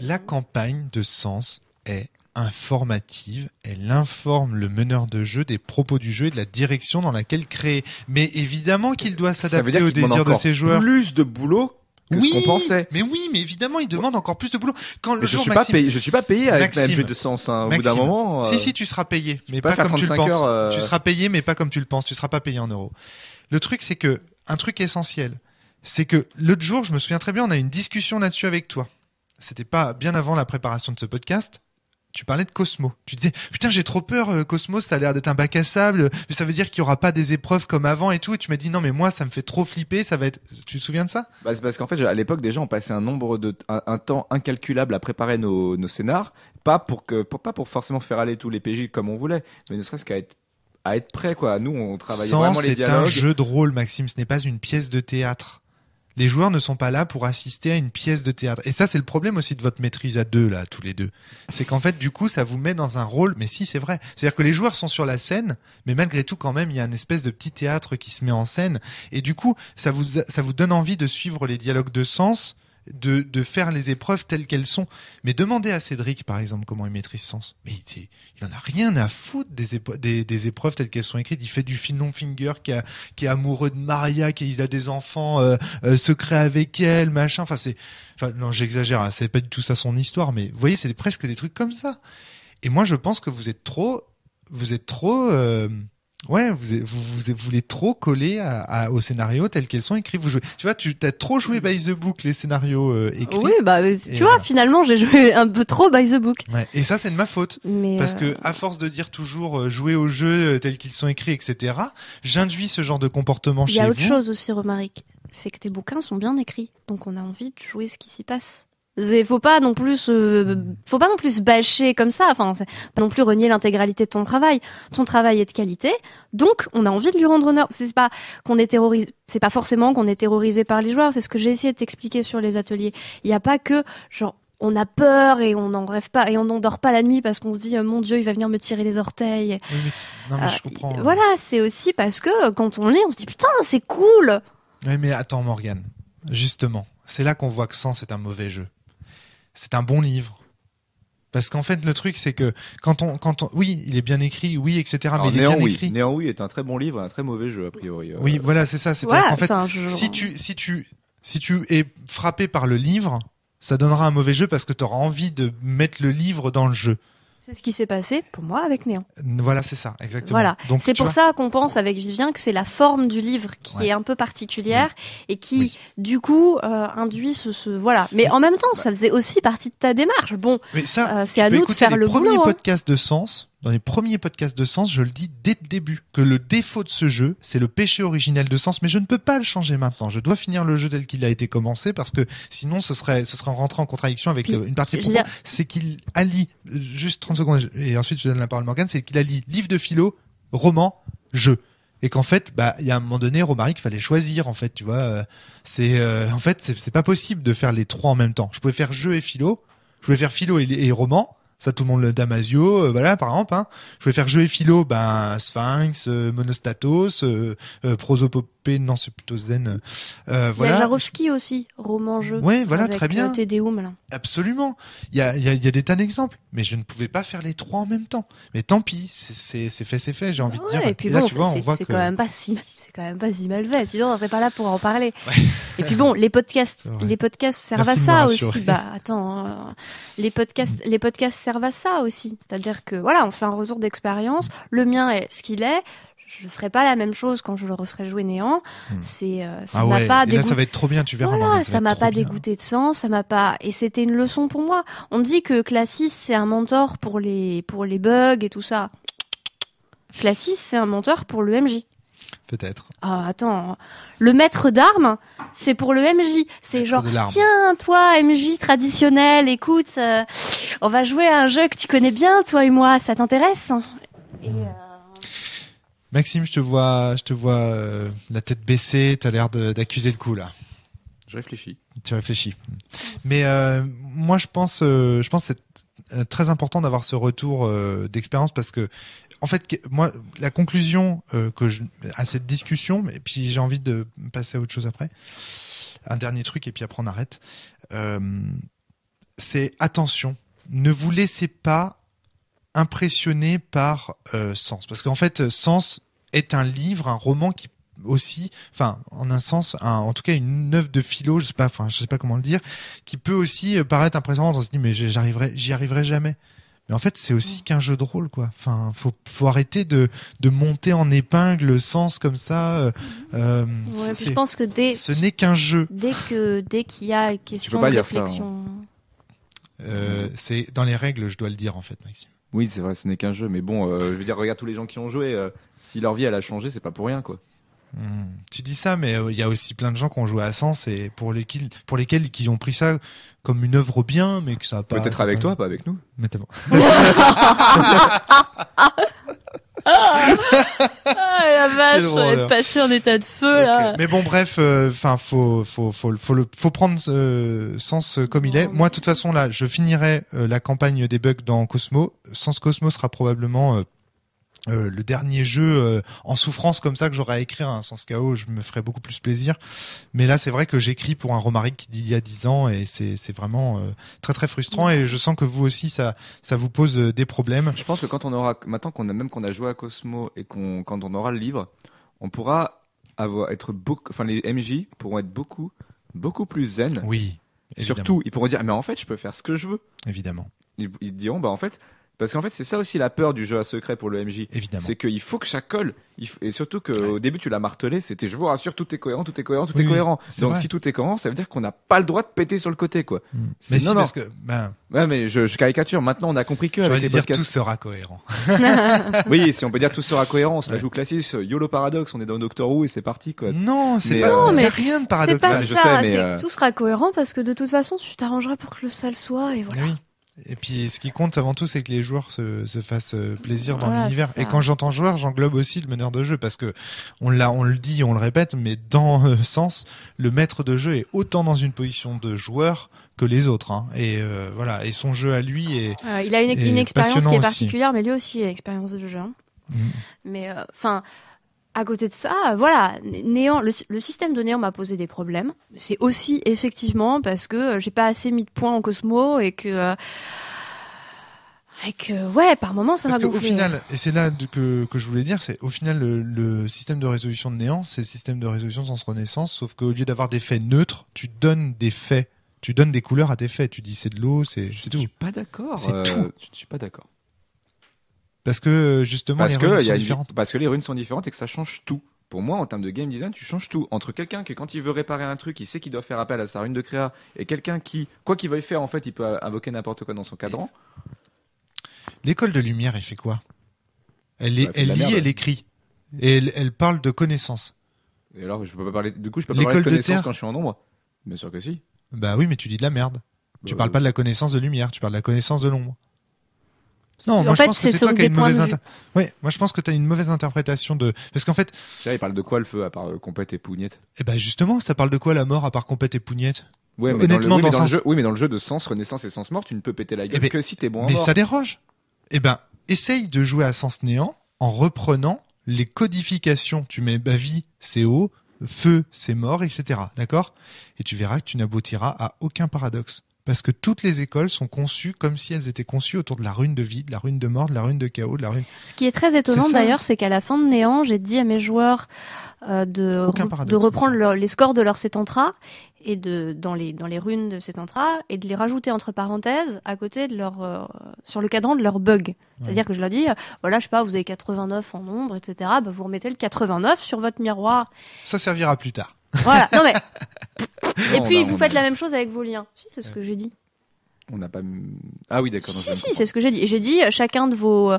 La campagne de Sens est informative, elle informe le meneur de jeu des propos du jeu et de la direction dans laquelle créer. Mais évidemment qu'il doit s'adapter aux désirs de ses joueurs. Plus de boulot que ce qu'on pensait. Mais évidemment, il demande encore plus de boulot. Je suis pas payé avec la MJ de Sens, hein, au bout d'un moment. Si, tu seras payé, mais pas comme tu le penses. Tu seras payé, mais pas comme tu le penses. Tu seras pas payé en euros. Le truc, c'est que, un truc essentiel, c'est que l'autre jour, je me souviens très bien, on a eu une discussion là-dessus avec toi. C'était pas bien avant la préparation de ce podcast. Tu parlais de Cosmo. Tu disais, putain, j'ai trop peur, Cosmo, ça a l'air d'être un bac à sable, mais ça veut dire qu'il y aura pas des épreuves comme avant et tout. Et tu m'as dit, non, mais moi, ça me fait trop flipper, ça va être, tu te souviens de ça? C'est parce qu'en fait, à l'époque, déjà, on passait un temps incalculable à préparer nos scénars, pas pour forcément faire aller tous les PJ comme on voulait, mais ne serait-ce qu'à être prêt, quoi. Nous, on travaillait vraiment les dialogues. C'est un jeu de rôle, Maxime, ce n'est pas une pièce de théâtre. Les joueurs ne sont pas là pour assister à une pièce de théâtre. Et ça, c'est le problème aussi de votre maîtrise à deux, là, tous les deux. C'est qu'en fait, du coup, ça vous met dans un rôle, mais si, c'est vrai. C'est-à-dire que les joueurs sont sur la scène, mais malgré tout, quand même, il y a une espèce de petit théâtre qui se met en scène. Et du coup, ça vous donne envie de suivre les dialogues de Sens, de faire les épreuves telles qu'elles sont. Mais demandez à Cédric, par exemple, comment il maîtrise Sens. Mais il en a rien à foutre des épreuves telles qu'elles sont écrites. Il fait du non-finger, qui est amoureux de Maria, il a des enfants secrets avec elle, machin. Non, j'exagère, hein, c'est pas du tout ça son histoire, mais vous voyez, c'est presque des trucs comme ça. Et moi, je pense que vous êtes trop, vous voulez trop coller au scénario tel qu'elles sont écrits. Tu vois, tu as trop joué by the book, les scénarios écrits. Oui, tu vois, finalement, j'ai joué un peu trop by the book. Ouais. Et ça, c'est de ma faute. Parce que, à force de dire toujours jouer aux jeux tels qu'ils sont écrits, etc., j'induis ce genre de comportement chez vous. Il y a autre chose aussi, Romaric. C'est que tes bouquins sont bien écrits. Donc, on a envie de jouer ce qui s'y passe. Faut pas non plus bâcher comme ça, pas non plus renier l'intégralité de ton travail. Ton travail est de qualité, donc on a envie de lui rendre honneur. C'est pas forcément qu'on est terrorisé par les joueurs, c'est ce que j'ai essayé de t'expliquer sur les ateliers. Il y a pas que genre on a peur et on n'en rêve pas et on n'en dort pas la nuit parce qu'on se dit mon Dieu, il va venir me tirer les orteils. Oui, mais je comprends. Voilà, c'est aussi parce que quand on lit, on se dit putain, c'est cool. Oui, mais attends, Morgane, justement, c'est là qu'on voit que Sens est un mauvais jeu. C'est un bon livre. Parce qu'en fait, le truc, c'est que oui, il est bien écrit, oui, etc. Alors, mais il est bien écrit. Néant, oui, est un très bon livre, un très mauvais jeu, a priori. Oui, voilà, c'est ça. C'est-à-dire qu'en fait, si tu es frappé par le livre, ça donnera un mauvais jeu parce que tu auras envie de mettre le livre dans le jeu. C'est ce qui s'est passé pour moi avec Néant. Voilà, c'est ça, exactement. Voilà. Donc, c'est pour ça qu'on pense avec Vivien que c'est la forme du livre qui est un peu particulière et qui, du coup, induit voilà. Mais en même temps, ça faisait aussi partie de ta démarche. Bon, mais ça, c'est à nous de faire le boulot. Dans les premiers podcasts de Sens, je le dis dès le début, que le défaut de ce jeu, c'est le péché originel de Sens, mais je ne peux pas le changer maintenant. Je dois finir le jeu tel qu'il a été commencé, parce que sinon ce serait rentrer en contradiction avec une partie propos. C'est qu'il allie, juste 30 secondes, et ensuite je donne la parole à Morgane, c'est qu'il allie livre de philo, roman, jeu. Et qu'en fait, il y a un moment donné, Romaric, il fallait choisir, en fait, tu vois. En fait, c'est pas possible de faire les trois en même temps. Je pouvais faire jeu et philo, je pouvais faire philo et roman. Ça, tout le monde le Damasio, voilà, par exemple, hein. Je pouvais faire jeu et philo, Sphinx, Monostatos, prosopopée, non, c'est plutôt zen, voilà. Il y a Jarowski aussi, roman-jeu. Ouais, voilà, très bien. Te Deum, là. Absolument. Il y a des tas d'exemples. Mais je ne pouvais pas faire les trois en même temps. Mais tant pis, c'est fait, j'ai envie de dire. Et puis bon, c'est quand même pas si mal fait. Sinon, on serait pas là pour en parler. Ouais. Et puis bon, les podcasts servent à ça aussi. Les podcasts servent à ça aussi. C'est-à-dire que voilà, on fait un retour d'expérience. Le mien est ce qu'il est. Je ferai pas la même chose quand je le referai jouer Néant. Ça m'a pas dégoûté. Là, ça va être trop bien, tu verras. Voilà, ça m'a pas dégoûté de sens, ça m'a pas, et c'était une leçon pour moi. On dit que Classis, c'est un mentor pour les bugs et tout ça. Classis, c'est un mentor pour le MJ. Peut-être. Ah, attends. Le maître d'armes, c'est pour le MJ. C'est genre, tiens, toi, MJ traditionnel, écoute, on va jouer à un jeu que tu connais bien, toi et moi, ça t'intéresse? Maxime, je te vois la tête baissée, t'as l'air d'accuser le coup là. Je réfléchis. Tu réfléchis. Mais moi je pense que c'est très important d'avoir ce retour d'expérience parce que en fait moi la conclusion à cette discussion, et puis j'ai envie de passer à autre chose après. Un dernier truc et puis après on arrête. C'est attention, ne vous laissez pas impressionné par Sens, parce qu'en fait Sens est un livre, un roman qui aussi, enfin en un sens, en tout cas une œuvre de philo, je sais pas comment le dire, qui peut aussi paraître impressionnante. On se dit mais j'y arriverai jamais. Mais en fait c'est aussi qu'un jeu de rôle quoi. Enfin faut arrêter de monter en épingle Sens comme ça. Je pense que ce n'est qu'un jeu. Dès qu'il y a une question de réflexion. C'est dans les règles, je dois le dire en fait, Maxime. Oui, c'est vrai, ce n'est qu'un jeu, mais bon, je veux dire, regarde tous les gens qui ont joué, si leur vie elle a changé, c'est pas pour rien, quoi. Tu dis ça, mais il y a aussi plein de gens qui ont joué à Sens et pour lesquels qui ont pris ça comme une œuvre bien, mais que ça a pas. Peut-être avec toi, pas avec nous. Mais t'es bon. La vache, on va être passé en état de feu là. Mais bon, bref, faut prendre Sens comme il est. Moi, de toute façon, là, je finirai la campagne des bugs dans Cosmo. Sens Cosmo sera probablement le dernier jeu en souffrance comme ça que j'aurais à écrire, hein, sans KO, je me ferais beaucoup plus plaisir. Mais là, c'est vrai que j'écris pour un Romaric d'il y a 10 ans et c'est vraiment très très frustrant. Et je sens que vous aussi, ça vous pose des problèmes. Je pense que quand on aura, maintenant qu'on a joué à Cosmo et quand on aura le livre, on pourra les MJ pourront être beaucoup plus zen. Oui. Évidemment. Surtout, ils pourront dire, mais en fait, je peux faire ce que je veux. Évidemment. Ils diront, bah en fait. Parce qu'en fait, c'est ça aussi la peur du jeu à secret pour le MJ. Évidemment. C'est qu'il faut que ça colle. Et surtout qu'au début, tu l'as martelé, c'était je vous rassure, tout est cohérent. Donc vrai. Si tout est cohérent, ça veut dire qu'on n'a pas le droit de péter sur le côté, quoi. Mais non, parce que, ouais, mais je caricature. Maintenant, on a compris que avec les podcasts. Tout sera cohérent. Oui, si on peut dire tout sera cohérent, on se la joue classique, YOLO Paradox, on est dans Doctor Who et c'est parti, quoi. Non, c'est pas, non, mais rien de paradoxal. C'est pas ça, tout sera cohérent parce que de toute façon, tu t'arrangeras pour que le sale soit et voilà. Oui. Et puis, ce qui compte avant tout, c'est que les joueurs se fassent plaisir dans l'univers. Et quand j'entends joueur, j'englobe aussi le meneur de jeu, parce que on le dit, on le répète, mais dans sens, le maître de jeu est autant dans une position de joueur que les autres, hein. Et voilà. Et son jeu à lui est. Il a une expérience qui est particulière, mais lui aussi, il a l'expérience de jeu. Hein. Mais enfin. À côté de ça, voilà, Néant, le système de Néant m'a posé des problèmes. C'est aussi effectivement parce que j'ai pas assez mis de points en Cosmo et que ouais, par moment ça m'a gonflé. Au final, et c'est là que je voulais dire, c'est au final le système de résolution de Néant, c'est le système de résolution de Sens Renaissance, sauf qu'au lieu d'avoir des faits neutres, tu donnes des faits, tu donnes des couleurs à tes faits. Tu dis c'est de l'eau, c'est tout. Je suis pas d'accord. C'est tout. Je suis pas d'accord. Parce que justement les runes sont différentes. Parce que les runes sont différentes et que ça change tout. Pour moi, en termes de game design, tu changes tout. Entre quelqu'un qui, quand il veut réparer un truc, il sait qu'il doit faire appel à sa rune de créa, et quelqu'un qui, quoi qu'il veuille faire, en fait, il peut invoquer n'importe quoi dans son cadran. L'école de lumière, elle fait quoi? Elle lit, elle écrit. Et elle parle de connaissances. Et alors, je peux pas parler de connaissances quand je suis en ombre? Bien sûr que si. Bah oui, mais tu dis de la merde. Tu parles pas de la connaissance de lumière, tu parles de la connaissance de l'ombre. Non, moi je pense que c'est toi qui as une mauvaise moi je pense que tu as une mauvaise interprétation de parce qu'en fait, il parle de quoi le feu à part compète et pougnette? Eh ben justement, ça parle de quoi la mort à part compète et pougnette? Ouais, mais honnêtement dans le jeu de Sens Renaissance et Sens Mort, tu ne peux péter la gueule que si t'es bon en mort. Mais ça déroge. Eh ben, essaye de jouer à Sens Néant en reprenant les codifications. Tu mets vie, c'est eau, feu, c'est mort, etc. D'accord? Et tu verras que tu n'aboutiras à aucun paradoxe. Parce que toutes les écoles sont conçues comme si elles étaient conçues autour de la rune de vie, de la rune de mort, de la rune de chaos, de la rune... Ce qui est très étonnant d'ailleurs, c'est qu'à la fin de Néant, j'ai dit à mes joueurs de reprendre les scores de leur Settantra et dans les runes de Settantra et de les rajouter entre parenthèses à côté de leur sur le cadran de leur bug. C'est-à-dire que je leur dis voilà, je sais pas, vous avez 89 en nombre, etc. Bah, vous remettez le 89 sur votre miroir. Ça servira plus tard. Voilà, non mais... Et puis vous faites la même chose avec vos liens. Si, c'est ce que j'ai dit. On n'a pas... Ah oui, d'accord. Si, c'est ce que j'ai dit. Et j'ai dit, chacun de vos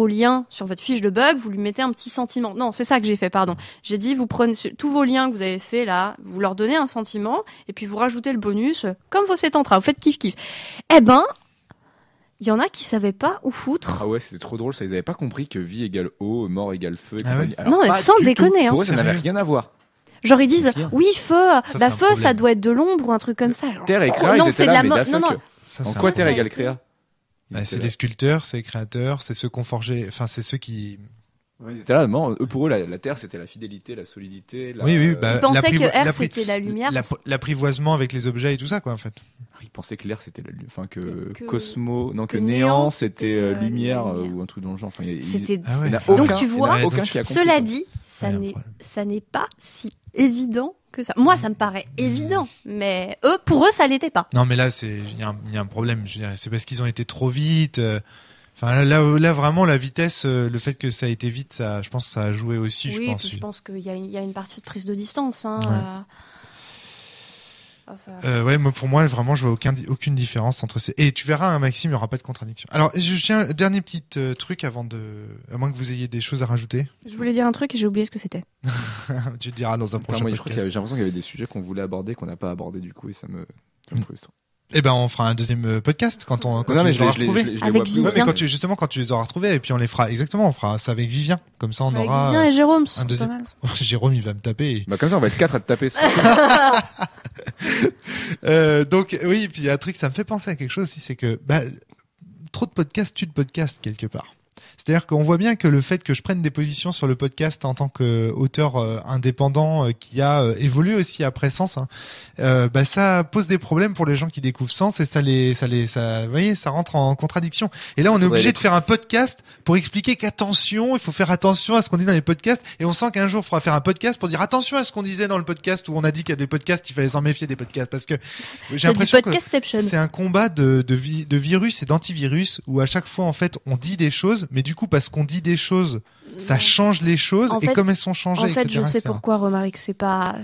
liens sur votre fiche de bug, vous lui mettez un petit sentiment. Non, c'est ça que j'ai fait, pardon. J'ai dit, vous prenez tous vos liens que vous avez fait là, vous leur donnez un sentiment, et puis vous rajoutez le bonus, comme vos Settantra. Vous faites kiff-kiff. Eh ben, il y en a qui savaient pas où foutre. Ah ouais, c'était trop drôle, ça. Ils avaient pas compris que vie égale eau, mort égale feu. Et ouais. Alors, non, mais sans déconner. Pour eux, ça n'avait rien à voir. Genre ils disent oui feu, feu ça doit être de l'ombre ou un truc comme ça. Alors, terre et créa, non c'est de la mode. Non. En quoi terre égale créa? C'est les sculpteurs, c'est les créateurs, c'est ceux qu'on forgeait, enfin c'est ceux qui. Ils étaient là, non, pour eux la terre c'était la fidélité, la solidité. Oui. Ils pensaient que R c'était la lumière. L'apprivoisement avec les objets et tout ça quoi en fait. Ils pensaient que l'air c'était Cosmo, non que néant c'était lumière ou un truc dans le genre. Enfin, donc tu vois. Cela dit, ça n'est pas si évident que ça. Moi, ça me paraît évident, mais pour eux, ça l'était pas. Non, mais là, il y a un problème. Je dirais, c'est parce qu'ils ont été trop vite. Enfin, là, vraiment, la vitesse, le fait que ça a été vite, ça, je pense, que ça a joué aussi. Oui, je pense. Je pense qu'il y a une partie de prise de distance. Hein, ouais, moi, pour moi, vraiment, je vois aucune différence entre ces. Et tu verras, hein, Maxime, il n'y aura pas de contradiction. Alors, je tiens un dernier petit truc avant à moins que vous ayez des choses à rajouter. Je voulais dire un truc et j'ai oublié ce que c'était. Tu le diras dans un prochain podcast. Je crois j'ai l'impression qu'il y avait des sujets qu'on voulait aborder qu'on n'a pas abordé du coup et ça me frustre. Eh ben, on fera un deuxième podcast quand tu les auras retrouvés. Avec Vivien. Ouais, mais quand tu les auras retrouvés, et puis on les fera exactement, on fera ça avec Vivien. Comme ça, on aura. Vivien et Jérôme, c'est pas mal. Jérôme, il va me taper. Bah, comme ça, on va être 4 à te taper. Donc, oui, puis il y a un truc, ça me fait penser à quelque chose aussi, c'est que, trop de podcasts tue de podcasts quelque part. C'est-à-dire qu'on voit bien que le fait que je prenne des positions sur le podcast en tant qu'auteur indépendant qui a évolué aussi après Sens, ça pose des problèmes pour les gens qui découvrent Sens et vous voyez, ça rentre en contradiction. Et là, on est obligé de faire un podcast pour expliquer qu'attention, il faut faire attention à ce qu'on dit dans les podcasts. Et on sent qu'un jour, il faudra faire un podcast pour dire attention à ce qu'on disait dans le podcast où on a dit qu'il y a des podcasts, il fallait s'en méfier des podcasts parce que j'ai l'impression que c'est un combat de virus et d'antivirus où à chaque fois en fait on dit des choses, mais du coup parce qu'on dit des choses, ça change les choses comme elles sont changées. En fait, etc., je sais pourquoi, Romaric, c'est pas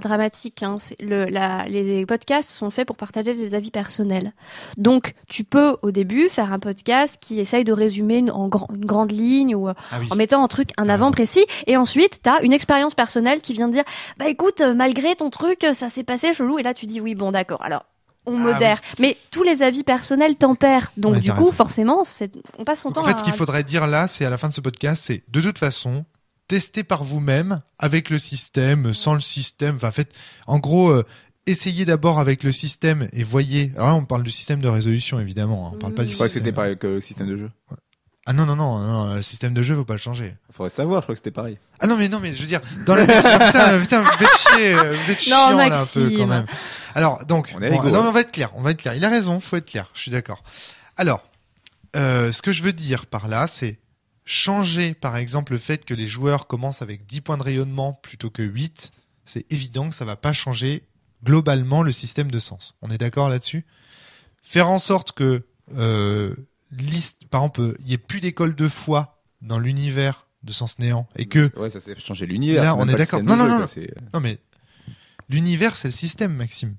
dramatique. Hein. Les podcasts sont faits pour partager des avis personnels. Donc, tu peux au début faire un podcast qui essaye de résumer une grande ligne ou en mettant un avant précis, et ensuite t'as une expérience personnelle qui vient de dire, bah écoute, malgré ton truc, ça s'est passé chelou, et là tu dis oui, bon d'accord. Alors on modère, mais tous les avis personnels tempèrent. Donc du coup, forcément, on passe son temps. En fait, ce qu'il faudrait dire là, c'est à la fin de ce podcast, c'est de toute façon, testez par vous-même avec le système, sans le système. Enfin, faites, en gros, essayez d'abord avec le système et voyez. Alors là, on parle du système de résolution, évidemment. Hein. On parle pas du. Je crois que c'était pareil que le système de jeu. Ouais. Ah non, le système de jeu, faut pas le changer. Faudrait savoir, je crois que c'était pareil. Ah non, mais je veux dire, dans la putain, vous êtes chiant là un peu quand même. Alors donc, on va être clair, Il a raison, faut être clair. Je suis d'accord. Alors, ce que je veux dire par là, c'est changer, par exemple, le fait que les joueurs commencent avec 10 points de rayonnement plutôt que 8. C'est évident que ça va pas changer globalement le système de sens. On est d'accord là-dessus? Faire en sorte que par exemple, il n'y ait plus d'école de foi dans l'univers de Sens Néant et que ça s'est changé l'univers. Là, on est d'accord. Non, mais l'univers, c'est le système, Maxime.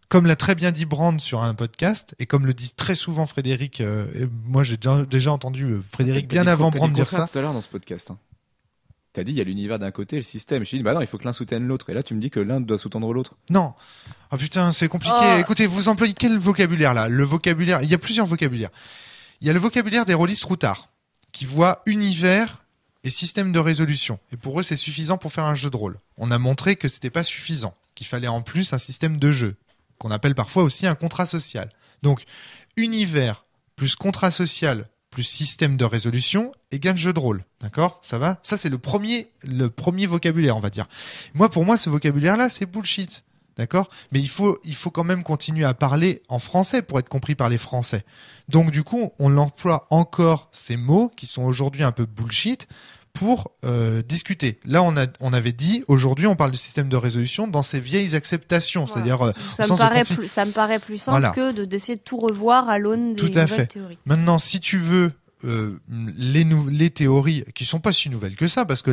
Comme l'a très bien dit Brand sur un podcast et comme le dit très souvent Frédéric, et moi j'ai déjà entendu Frédéric bien avant Brand dire ça. Tout à l'heure dans ce podcast. T'as dit il y a l'univers d'un côté et le système. Je t'ai dit non, il faut que l'un soutienne l'autre. Et là tu me dis que l'un doit sous-tendre l'autre. Non. Oh putain, c'est compliqué. Écoutez, vous employez quel vocabulaire là? Le vocabulaire, il y a plusieurs vocabulaires. Il y a le vocabulaire des rôlistes routards qui voient univers et système de résolution. Et pour eux, c'est suffisant pour faire un jeu de rôle. On a montré que c'était pas suffisant, qu'il fallait en plus un système de jeu, qu'on appelle parfois aussi un contrat social. Donc, univers plus contrat social plus système de résolution égale jeu de rôle. D'accord? Ça va? Ça, c'est le premier vocabulaire, on va dire. Pour moi, ce vocabulaire-là, c'est bullshit. D'accord? Mais il faut quand même continuer à parler en français pour être compris par les Français. Donc, du coup, on emploie encore ces mots qui sont aujourd'hui un peu bullshit pour discuter. Là, on avait dit, aujourd'hui, on parle du système de résolution dans ses vieilles acceptations, c'est-à-dire ça me paraît plus simple que d'essayer de tout revoir à l'aune des nouvelles théories. Maintenant, si tu veux les théories qui sont pas si nouvelles que ça, parce que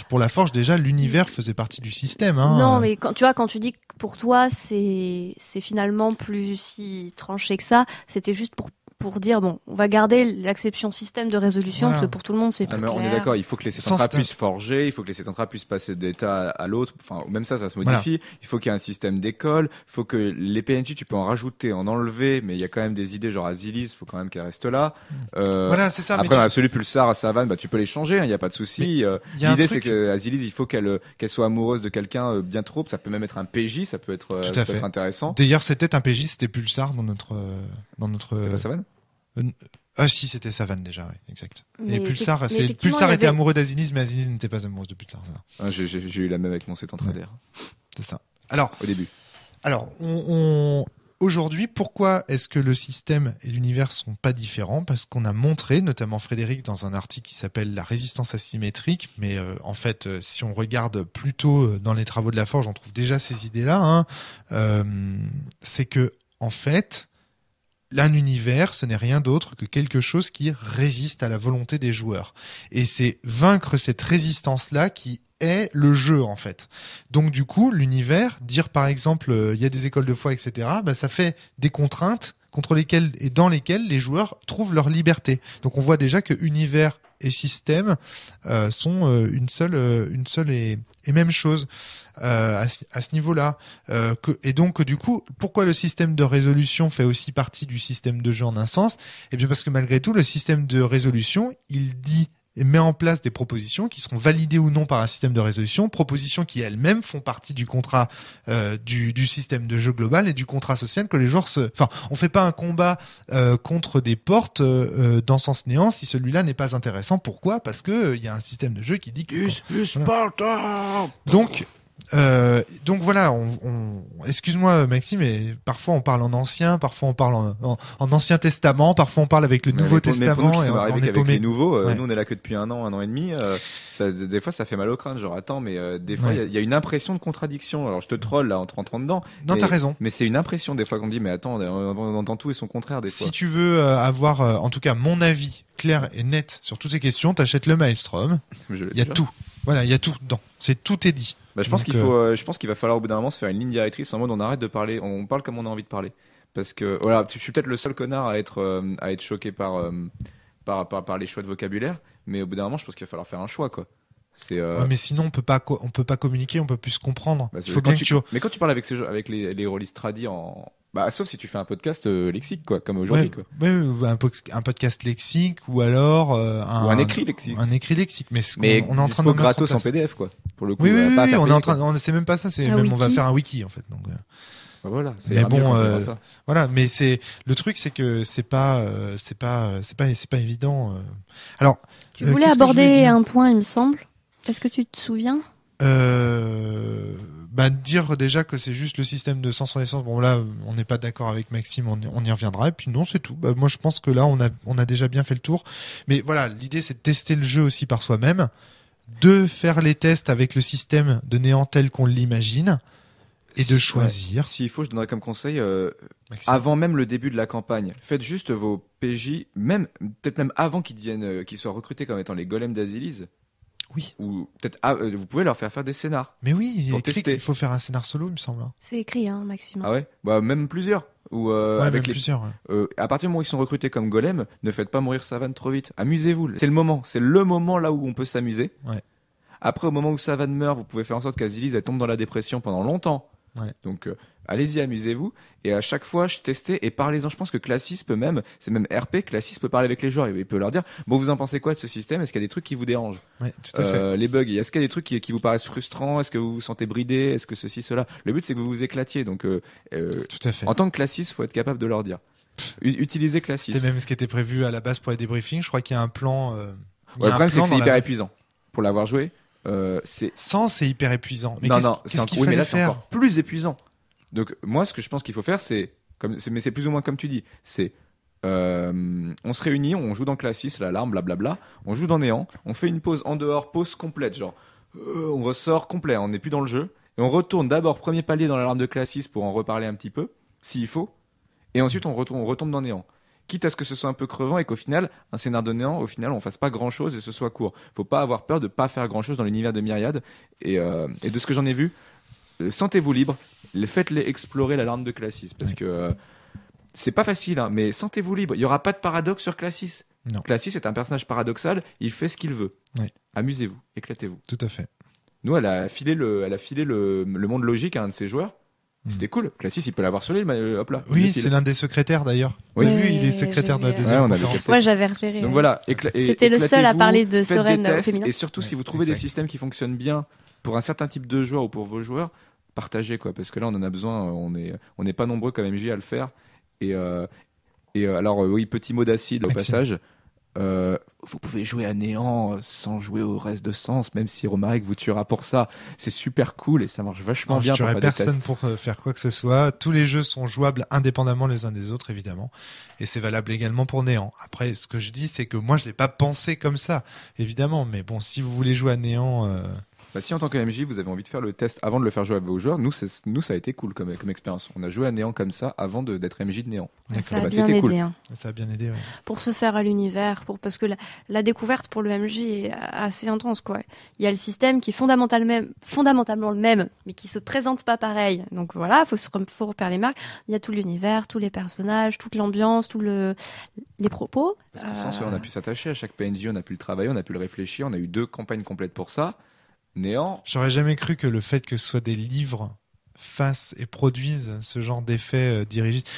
pour la forge déjà, l'univers faisait partie du système. Hein. Non, mais quand tu dis que pour toi c'est finalement plus si tranché que ça, c'était juste pour dire bon, on va garder l'acception système de résolution parce que pour tout le monde c'est plus clair. On est d'accord, il faut que les centrales puissent forger, il faut que les centrales puissent passer d'état à l'autre, enfin même ça se modifie, il faut qu'il y ait un système d'école, il faut que les PNJ tu peux en rajouter, en enlever, mais il y a quand même des idées genre Azilis, il faut quand même qu'elle reste là. C'est ça. Après dans l'absolu Pulsar à Savane, tu peux les changer, il y a pas de souci. L'idée c'est que Azilis, il faut qu'elle soit amoureuse de quelqu'un bien trop, ça peut même être un PJ, ça peut être intéressant. D'ailleurs, c'était un PJ, c'était Pulsar dans notre C'était pas Savane? Ah si, c'était Savane déjà, oui, exact. Et Pulsar était amoureux d'Azilis, mais Azilis n'était pas amoureuse de Pulsar. J'ai eu la même avec mon Centrader. C'est ça. Alors, au début. Alors, aujourd'hui, pourquoi est-ce que le système et l'univers sont pas différents? Parce qu'on a montré, notamment Frédéric, dans un article qui s'appelle La résistance asymétrique, mais en fait, si on regarde plutôt dans les travaux de la Forge, on trouve déjà ces idées-là. C'est que, en fait, un univers, ce n'est rien d'autre que quelque chose qui résiste à la volonté des joueurs. Et c'est vaincre cette résistance-là qui est le jeu, en fait. Donc, du coup, l'univers, dire par exemple, il y a des écoles de foi, etc., ça fait des contraintes contre lesquelles et dans lesquelles les joueurs trouvent leur liberté. Donc, on voit déjà que univers et système sont une seule et même chose. À ce niveau-là. Et donc, du coup, pourquoi le système de résolution fait aussi partie du système de jeu en un sens? Eh bien, parce que malgré tout, le système de résolution, il dit et met en place des propositions qui seront validées ou non par un système de résolution, propositions qui elles-mêmes font partie du contrat du système de jeu global et du contrat social que les joueurs on fait pas un combat contre des portes dans sens néant si celui-là n'est pas intéressant. Pourquoi ? Parce que il y a un système de jeu qui dit que donc voilà, excuse-moi Maxime, mais parfois on parle en ancien, parfois on parle en Ancien Testament, parfois on parle avec le Nouveau Testament. Mais pour nous qui avec les nouveaux, nous on est là que depuis un an et demi, des fois ça fait mal au crâne, genre attends, mais des fois il y a une impression de contradiction. Alors je te troll là en te rentrant dedans. Non, t'as raison. Mais c'est une impression des fois qu'on dit, mais attends, on entend tout et son contraire des fois. Si tu veux avoir, en tout cas mon avis clair et net sur toutes ces questions, t'achètes le Maelstrom. Il y a tout. Voilà, il y a tout dedans. Tout est dit. Je pense qu'il va falloir au bout d'un moment se faire une ligne directrice en mode on arrête de parler, on parle comme on a envie de parler. Parce que voilà, je suis peut-être le seul connard à être choqué par les choix de vocabulaire, mais au bout d'un moment, je pense qu'il va falloir faire un choix, quoi. Mais sinon on peut pas communiquer, on peut plus se comprendre. Il faut bien mais quand tu parles avec les rôlistes tradis sauf si tu fais un podcast lexique, quoi, comme aujourd'hui, quoi. Un podcast lexique ou alors ou un écrit lexique. Un écrit lexique, mais on est en train de gratos en PDF, quoi. Pour le coup, oui, c'est même pas ça, on va faire un wiki en fait. Donc voilà, mais bon, voilà, mais le truc, c'est que c'est pas évident. Alors, tu voulais aborder un point, il me semble. Est-ce que tu te souviens? Dire déjà que c'est juste le système de sens renaissance. Bon là, on n'est pas d'accord avec Maxime, on y reviendra. Et puis non, c'est tout. Moi, je pense que là, on a déjà bien fait le tour. Mais voilà, l'idée, c'est de tester le jeu aussi par soi-même, de faire les tests avec le système de néant tel qu'on l'imagine. Et de choisir. S'il faut, je donnerais comme conseil, avant même le début de la campagne, faites juste vos PJ, peut-être même avant qu'ils soient recrutés comme étant les golems d'Azilis. Oui. Ou peut-être vous pouvez leur faire des scénars. Mais oui, il faut faire un scénar solo, il me semble. C'est écrit, Maxime. Ah ouais, même plusieurs. Ou avec plusieurs. À partir du moment où ils sont recrutés comme golems, ne faites pas mourir Savan trop vite. Amusez-vous. C'est le moment là où on peut s'amuser. Ouais. Après, au moment où Savan meurt, vous pouvez faire en sorte qu'Azilis elle tombe dans la dépression pendant longtemps. Ouais. Donc allez-y, amusez-vous. Et à chaque fois, je testais et parlez-en. Je pense que Classis peut c'est même RP, Classis peut parler avec les joueurs. Il peut leur dire, bon, vous en pensez quoi de ce système? Est-ce qu'il y a des trucs qui vous dérangent? Ouais, tout à fait. Les bugs, est-ce qu'il y a des trucs qui vous paraissent frustrants? Est-ce que vous vous sentez bridé? Est-ce que ceci, cela? Le but, c'est que vous vous éclatiez. Donc, tout à fait. En tant que Classis, faut être capable de leur dire. Utilisez Classis. C'est même ce qui était prévu à la base pour les débriefings. Je crois qu'il y a un plan. Le problème, c'est que c'est hyper épuisant. Pour l'avoir joué, c'est hyper épuisant. Mais qu'est-ce qu'il mais là, faire? c'est encore plus épuisant. Donc moi, ce que je pense qu'il faut faire, mais c'est plus ou moins comme tu dis, c'est on se réunit, on joue dans Classis, l'alarme, blablabla, on joue dans Néant, on fait une pause en dehors, pause complète, genre on ressort complet, on n'est plus dans le jeu, et on retourne d'abord premier palier dans l'alarme de Classis pour en reparler un petit peu, s'il faut, et ensuite on retombe dans Néant. Quitte à ce que ce soit un peu crevant et qu'au final, un scénar de Néant, on fasse pas grand chose et ce soit court. Faut pas avoir peur de pas faire grand chose dans l'univers de Myriad, et de ce que j'en ai vu, sentez-vous libre, faites-les explorer l'alarme de Classis parce que c'est pas facile, mais sentez-vous libre. Il y aura pas de paradoxe sur Classis. Non. Classis est un personnage paradoxal, il fait ce qu'il veut. Oui. Amusez-vous, éclatez-vous. Tout à fait. Nous, elle a filé le monde logique à un de ses joueurs. C'était cool. Classis, il peut l'avoir sur l'île, hop là. Oui, c'est l'un des secrétaires d'ailleurs. Oui, lui, il est secrétaire de la deuxième conférence. Moi, j'avais repéré. Donc voilà. C'était le seul à parler de Soren au féminin. Et surtout, si vous trouvez des systèmes qui fonctionnent bien pour un certain type de joueur ou pour vos joueurs, partagez, quoi, parce que là on en a besoin, on n'est pas nombreux comme MJ à le faire. Et alors oui, petit mot d'acide au passage, vous pouvez jouer à Néant sans jouer au reste de Sens, même si Romaric vous tuera pour ça. C'est super cool et ça marche vachement bien. Je ne tuerai personne pour faire quoi que ce soit. Tous les jeux sont jouables indépendamment les uns des autres, évidemment, et c'est valable également pour Néant. Après, ce que je dis, c'est que moi je l'ai pas pensé comme ça, évidemment, mais bon, si vous voulez jouer à Néant. Si en tant que MJ vous avez envie de faire le test avant de le faire jouer à vos joueurs, nous ça a été cool comme expérience. On a joué à Néant comme ça avant d'être MJ de Néant. Ça a bien aidé. Cool. Ça a bien aidé. Ouais. Pour se faire à l'univers, parce que la découverte pour le MJ est assez intense, quoi. Il y a le système qui est fondamentalement le même, mais qui se présente pas pareil. Donc voilà, faut repérer les marques. Il y a tout l'univers, tous les personnages, toute l'ambiance, les propos. Parce que sans cela, on a pu s'attacher à chaque PNJ, on a pu le travailler, on a pu le réfléchir, on a eu 2 campagnes complètes pour ça. Néant. J'aurais jamais cru que le fait que ce soit des livres fassent et produisent ce genre d'effet dirigiste.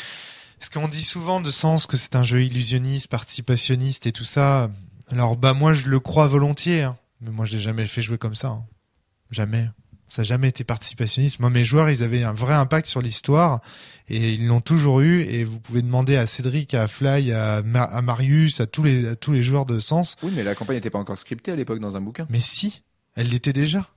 Parce qu'on dit souvent de Sens que c'est un jeu illusionniste, participationniste et tout ça. Alors moi je le crois volontiers, hein. Mais moi je l'ai jamais fait jouer comme ça. Hein. Jamais. Ça n'a jamais été participationniste. Moi, mes joueurs, ils avaient un vrai impact sur l'histoire et ils l'ont toujours eu. Et vous pouvez demander à Cédric, à Fly, à Marius, à tous les joueurs de Sens. Oui, mais la campagne n'était pas encore scriptée à l'époque dans un bouquin. Mais si, elle l'était déjà.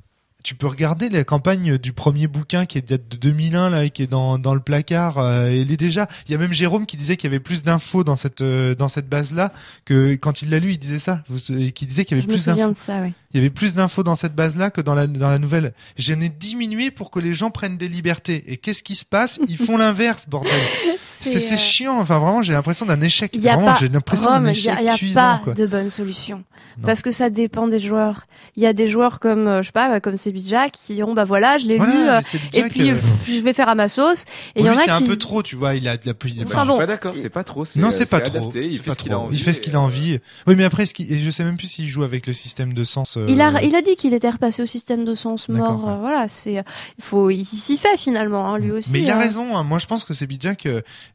Tu peux regarder la campagne du premier bouquin qui date de 2001 là et qui est dans le placard. Elle est déjà. Il y a même Jérôme qui disait qu'il y avait plus d'infos dans cette base là que quand il l'a lu, il disait ça. Qui disait qu'il y avait plus d'infos. Je me souviens de ça, oui. Il y avait plus d'infos dans cette base-là que dans la nouvelle. J'en ai diminué pour que les gens prennent des libertés. Et qu'est-ce qui se passe? Ils font l'inverse, bordel. C'est chiant. Enfin, vraiment, j'ai l'impression d'un échec. Il y a vraiment, j'ai l'impression d'un échec cuisant, pas de bonne solution. Non. Parce que ça dépend des joueurs. Il y a des joueurs comme, je sais pas, comme Sebidja qui diront, bah voilà, je l'ai lu, et puis je vais faire à ma sauce. Et il y en a c'est un peu trop, tu vois, il a plus. Je suis pas d'accord, c'est pas trop. Non, c'est pas trop. Adapté, il fait ce qu'il a envie. Il fait ce qu'il a envie. Oui, mais après, je sais même plus s'il joue avec le système de sens. Il a dit qu'il était repassé au système de sens mort. Voilà, il s'y fait finalement, hein, lui aussi. Mais il a raison. Hein. Moi, je pense que c'est Bidjak.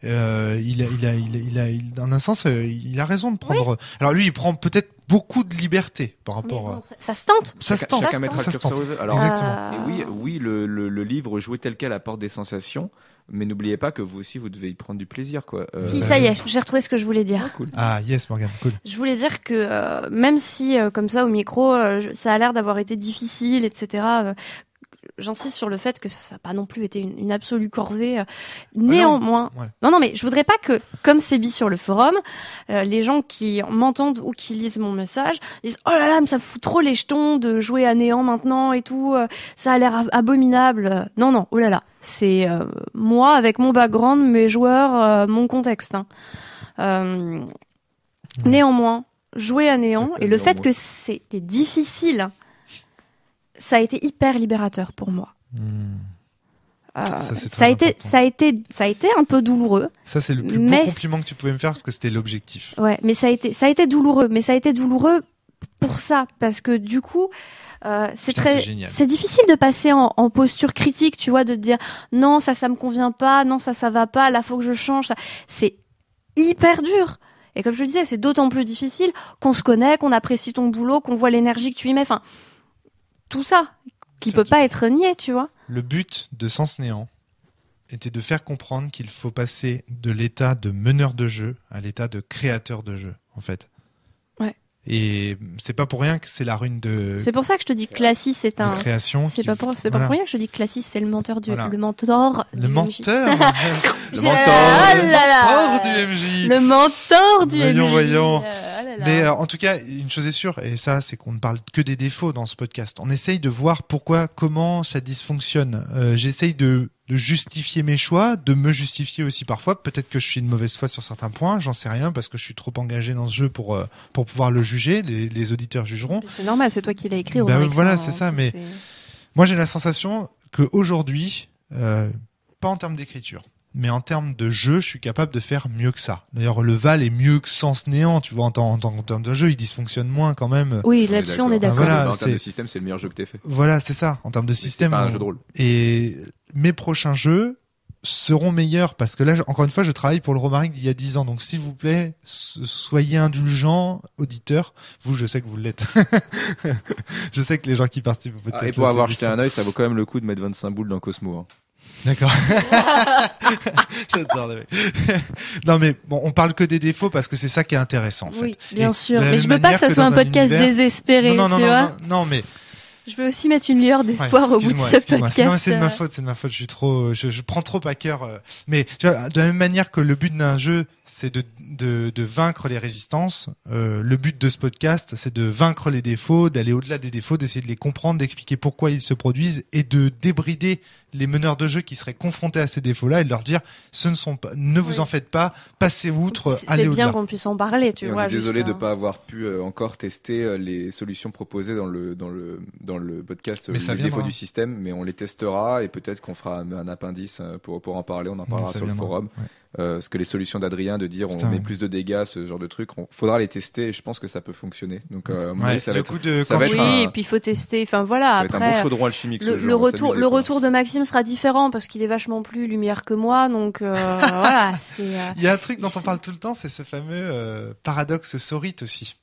Dans un sens, il a raison de prendre. Oui. Alors lui, il prend peut-être beaucoup de liberté par rapport. Bon, ça se tente. Ça se tente. Chacun mettra le curseur. Alors, exactement. Et oui, le livre joué tel quel apporte des sensations. Mais n'oubliez pas que vous aussi, vous devez y prendre du plaisir, quoi. Si, ça y est, j'ai retrouvé ce que je voulais dire. Ah, cool. Yes, Morgane, cool. Je voulais dire que même si, comme ça, au micro, ça a l'air d'avoir été difficile, etc., j'insiste sur le fait que ça n'a pas non plus été une absolue corvée. Néanmoins, non, mais je voudrais pas que, comme c'est dit sur le forum, les gens qui m'entendent ou qui lisent mon message disent « Oh là là, mais ça fout trop les jetons de jouer à néant maintenant et tout, ça a l'air abominable. » Non, oh là là, c'est moi avec mon background, mes joueurs, mon contexte. Hein. Néanmoins, jouer à néant et le fait que c'était difficile, ça a été hyper libérateur pour moi. Ça a été un peu douloureux. Ça, c'est le plus beau compliment que tu pouvais me faire parce que c'était l'objectif. Ouais, mais ça a été douloureux. Mais ça a été douloureux pour ça, parce que du coup, c'est difficile de passer en posture critique, tu vois, de te dire non, ça me convient pas, non, ça va pas, là, faut que je change. C'est hyper dur. Et comme je le disais, c'est d'autant plus difficile qu'on se connaît, qu'on apprécie ton boulot, qu'on voit l'énergie que tu y mets. Enfin, tout ça, qui peut pas être nié, tu vois. Le but de Sens Néant était de faire comprendre qu'il faut passer de l'état de meneur de jeu à l'état de créateur de jeu, en fait. Ouais. Et c'est pas pour rien que c'est la rune de. C'est pour ça que je te dis que Classis c'est un. Création. C'est pas pour rien que je te dis que Classis c'est le mentor du. Voilà. Le mentor. Le menteur. Le mentor du MJ. Le mentor du MJ. Voyons. Mais en tout cas, une chose est sûre, et ça, c'est qu'on ne parle que des défauts dans ce podcast. On essaye de voir comment ça dysfonctionne. J'essaye de justifier mes choix, de me justifier aussi parfois. Peut-être que je suis de mauvaise foi sur certains points, j'en sais rien, parce que je suis trop engagé dans ce jeu pour pouvoir le juger. Les auditeurs jugeront. C'est normal, c'est toi qui l'as écrit. Voilà, c'est ça. Mais moi, j'ai la sensation qu'aujourd'hui, pas en termes d'écriture, mais en termes de jeu, je suis capable de faire mieux que ça. D'ailleurs, le Val est mieux que Sens Néant, tu vois, en termes de jeu, il dysfonctionne moins quand même. Oui, là-dessus, on est d'accord. Voilà, en termes de système, c'est le meilleur jeu que t'aies fait. Voilà, c'est ça. En termes de système. C'est pas un jeu de rôle. Et mes prochains jeux seront meilleurs parce que là, encore une fois, je travaille pour le Romaric d'il y a 10 ans. Donc, s'il vous plaît, soyez indulgents, auditeurs. Vous, je sais que vous l'êtes. Je sais que les gens qui participent au podcast. Et pour avoir jeté un œil, ça vaut quand même le coup de mettre 25 boules dans Cosmo. Hein. D'accord. J'adore. Non mais bon, on parle que des défauts parce que c'est ça qui est intéressant. En fait. Oui, bien sûr. Mais je veux pas que ça soit un podcast désespéré. Non, mais je veux aussi mettre une lueur d'espoir au bout de ce podcast. Non, c'est de ma faute. Je prends trop à cœur. Mais tu vois, de la même manière que le but d'un jeu, c'est de vaincre les résistances. Le but de ce podcast, c'est de vaincre les défauts, d'aller au-delà des défauts, d'essayer de les comprendre, d'expliquer pourquoi ils se produisent et de débrider les meneurs de jeu qui seraient confrontés à ces défauts-là et de leur dire ne vous en faites pas, passez outre, allez au-delà. C'est bien qu'on puisse en parler, tu vois. On est désolé de pas avoir pu encore tester les solutions proposées dans le podcast les défauts du système, mais on les testera et peut-être qu'on fera un appendice pour en parler, on en parlera sur le forum. Ouais. Ce que les solutions d'Adrien de dire on met plus de dégâts, ce genre de truc, faudra les tester et je pense que ça peut fonctionner. Donc ça va être et puis il faut tester. Enfin voilà, après ça va être un bon chaudron alchimique. Le retour de Maxime sera différent parce qu'il est vachement plus lumière que moi, donc voilà. Il y a un truc dont on parle tout le temps, c'est ce fameux paradoxe Sorite aussi.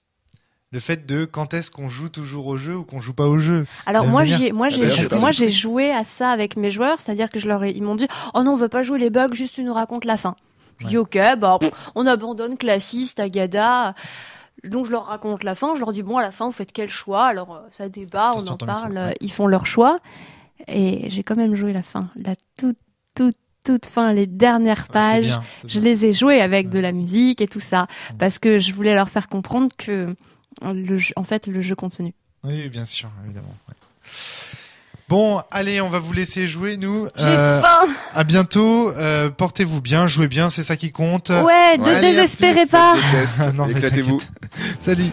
Le fait de quand est-ce qu'on joue toujours au jeu ou qu'on joue pas au jeu. Alors moi j'ai joué à ça avec mes joueurs, c'est-à-dire que ils m'ont dit oh non on veut pas jouer les bugs, juste tu nous racontes la fin. Je dis ok on abandonne Classis, Tagada. Donc je leur raconte la fin, je leur dis bon à la fin vous faites quel choix, alors ça débat, on en parle, ils font leur choix et j'ai quand même joué la fin, la toute fin, les dernières pages, je les ai jouées avec de la musique et tout ça parce que je voulais leur faire comprendre que le jeu continue. Oui, bien sûr, évidemment. Ouais. Bon, allez, on va vous laisser jouer, nous. J'ai faim. À bientôt. Portez-vous bien, jouez bien, c'est ça qui compte. Ouais, ne désespérez pas. Non, éclatez-vous. Salut.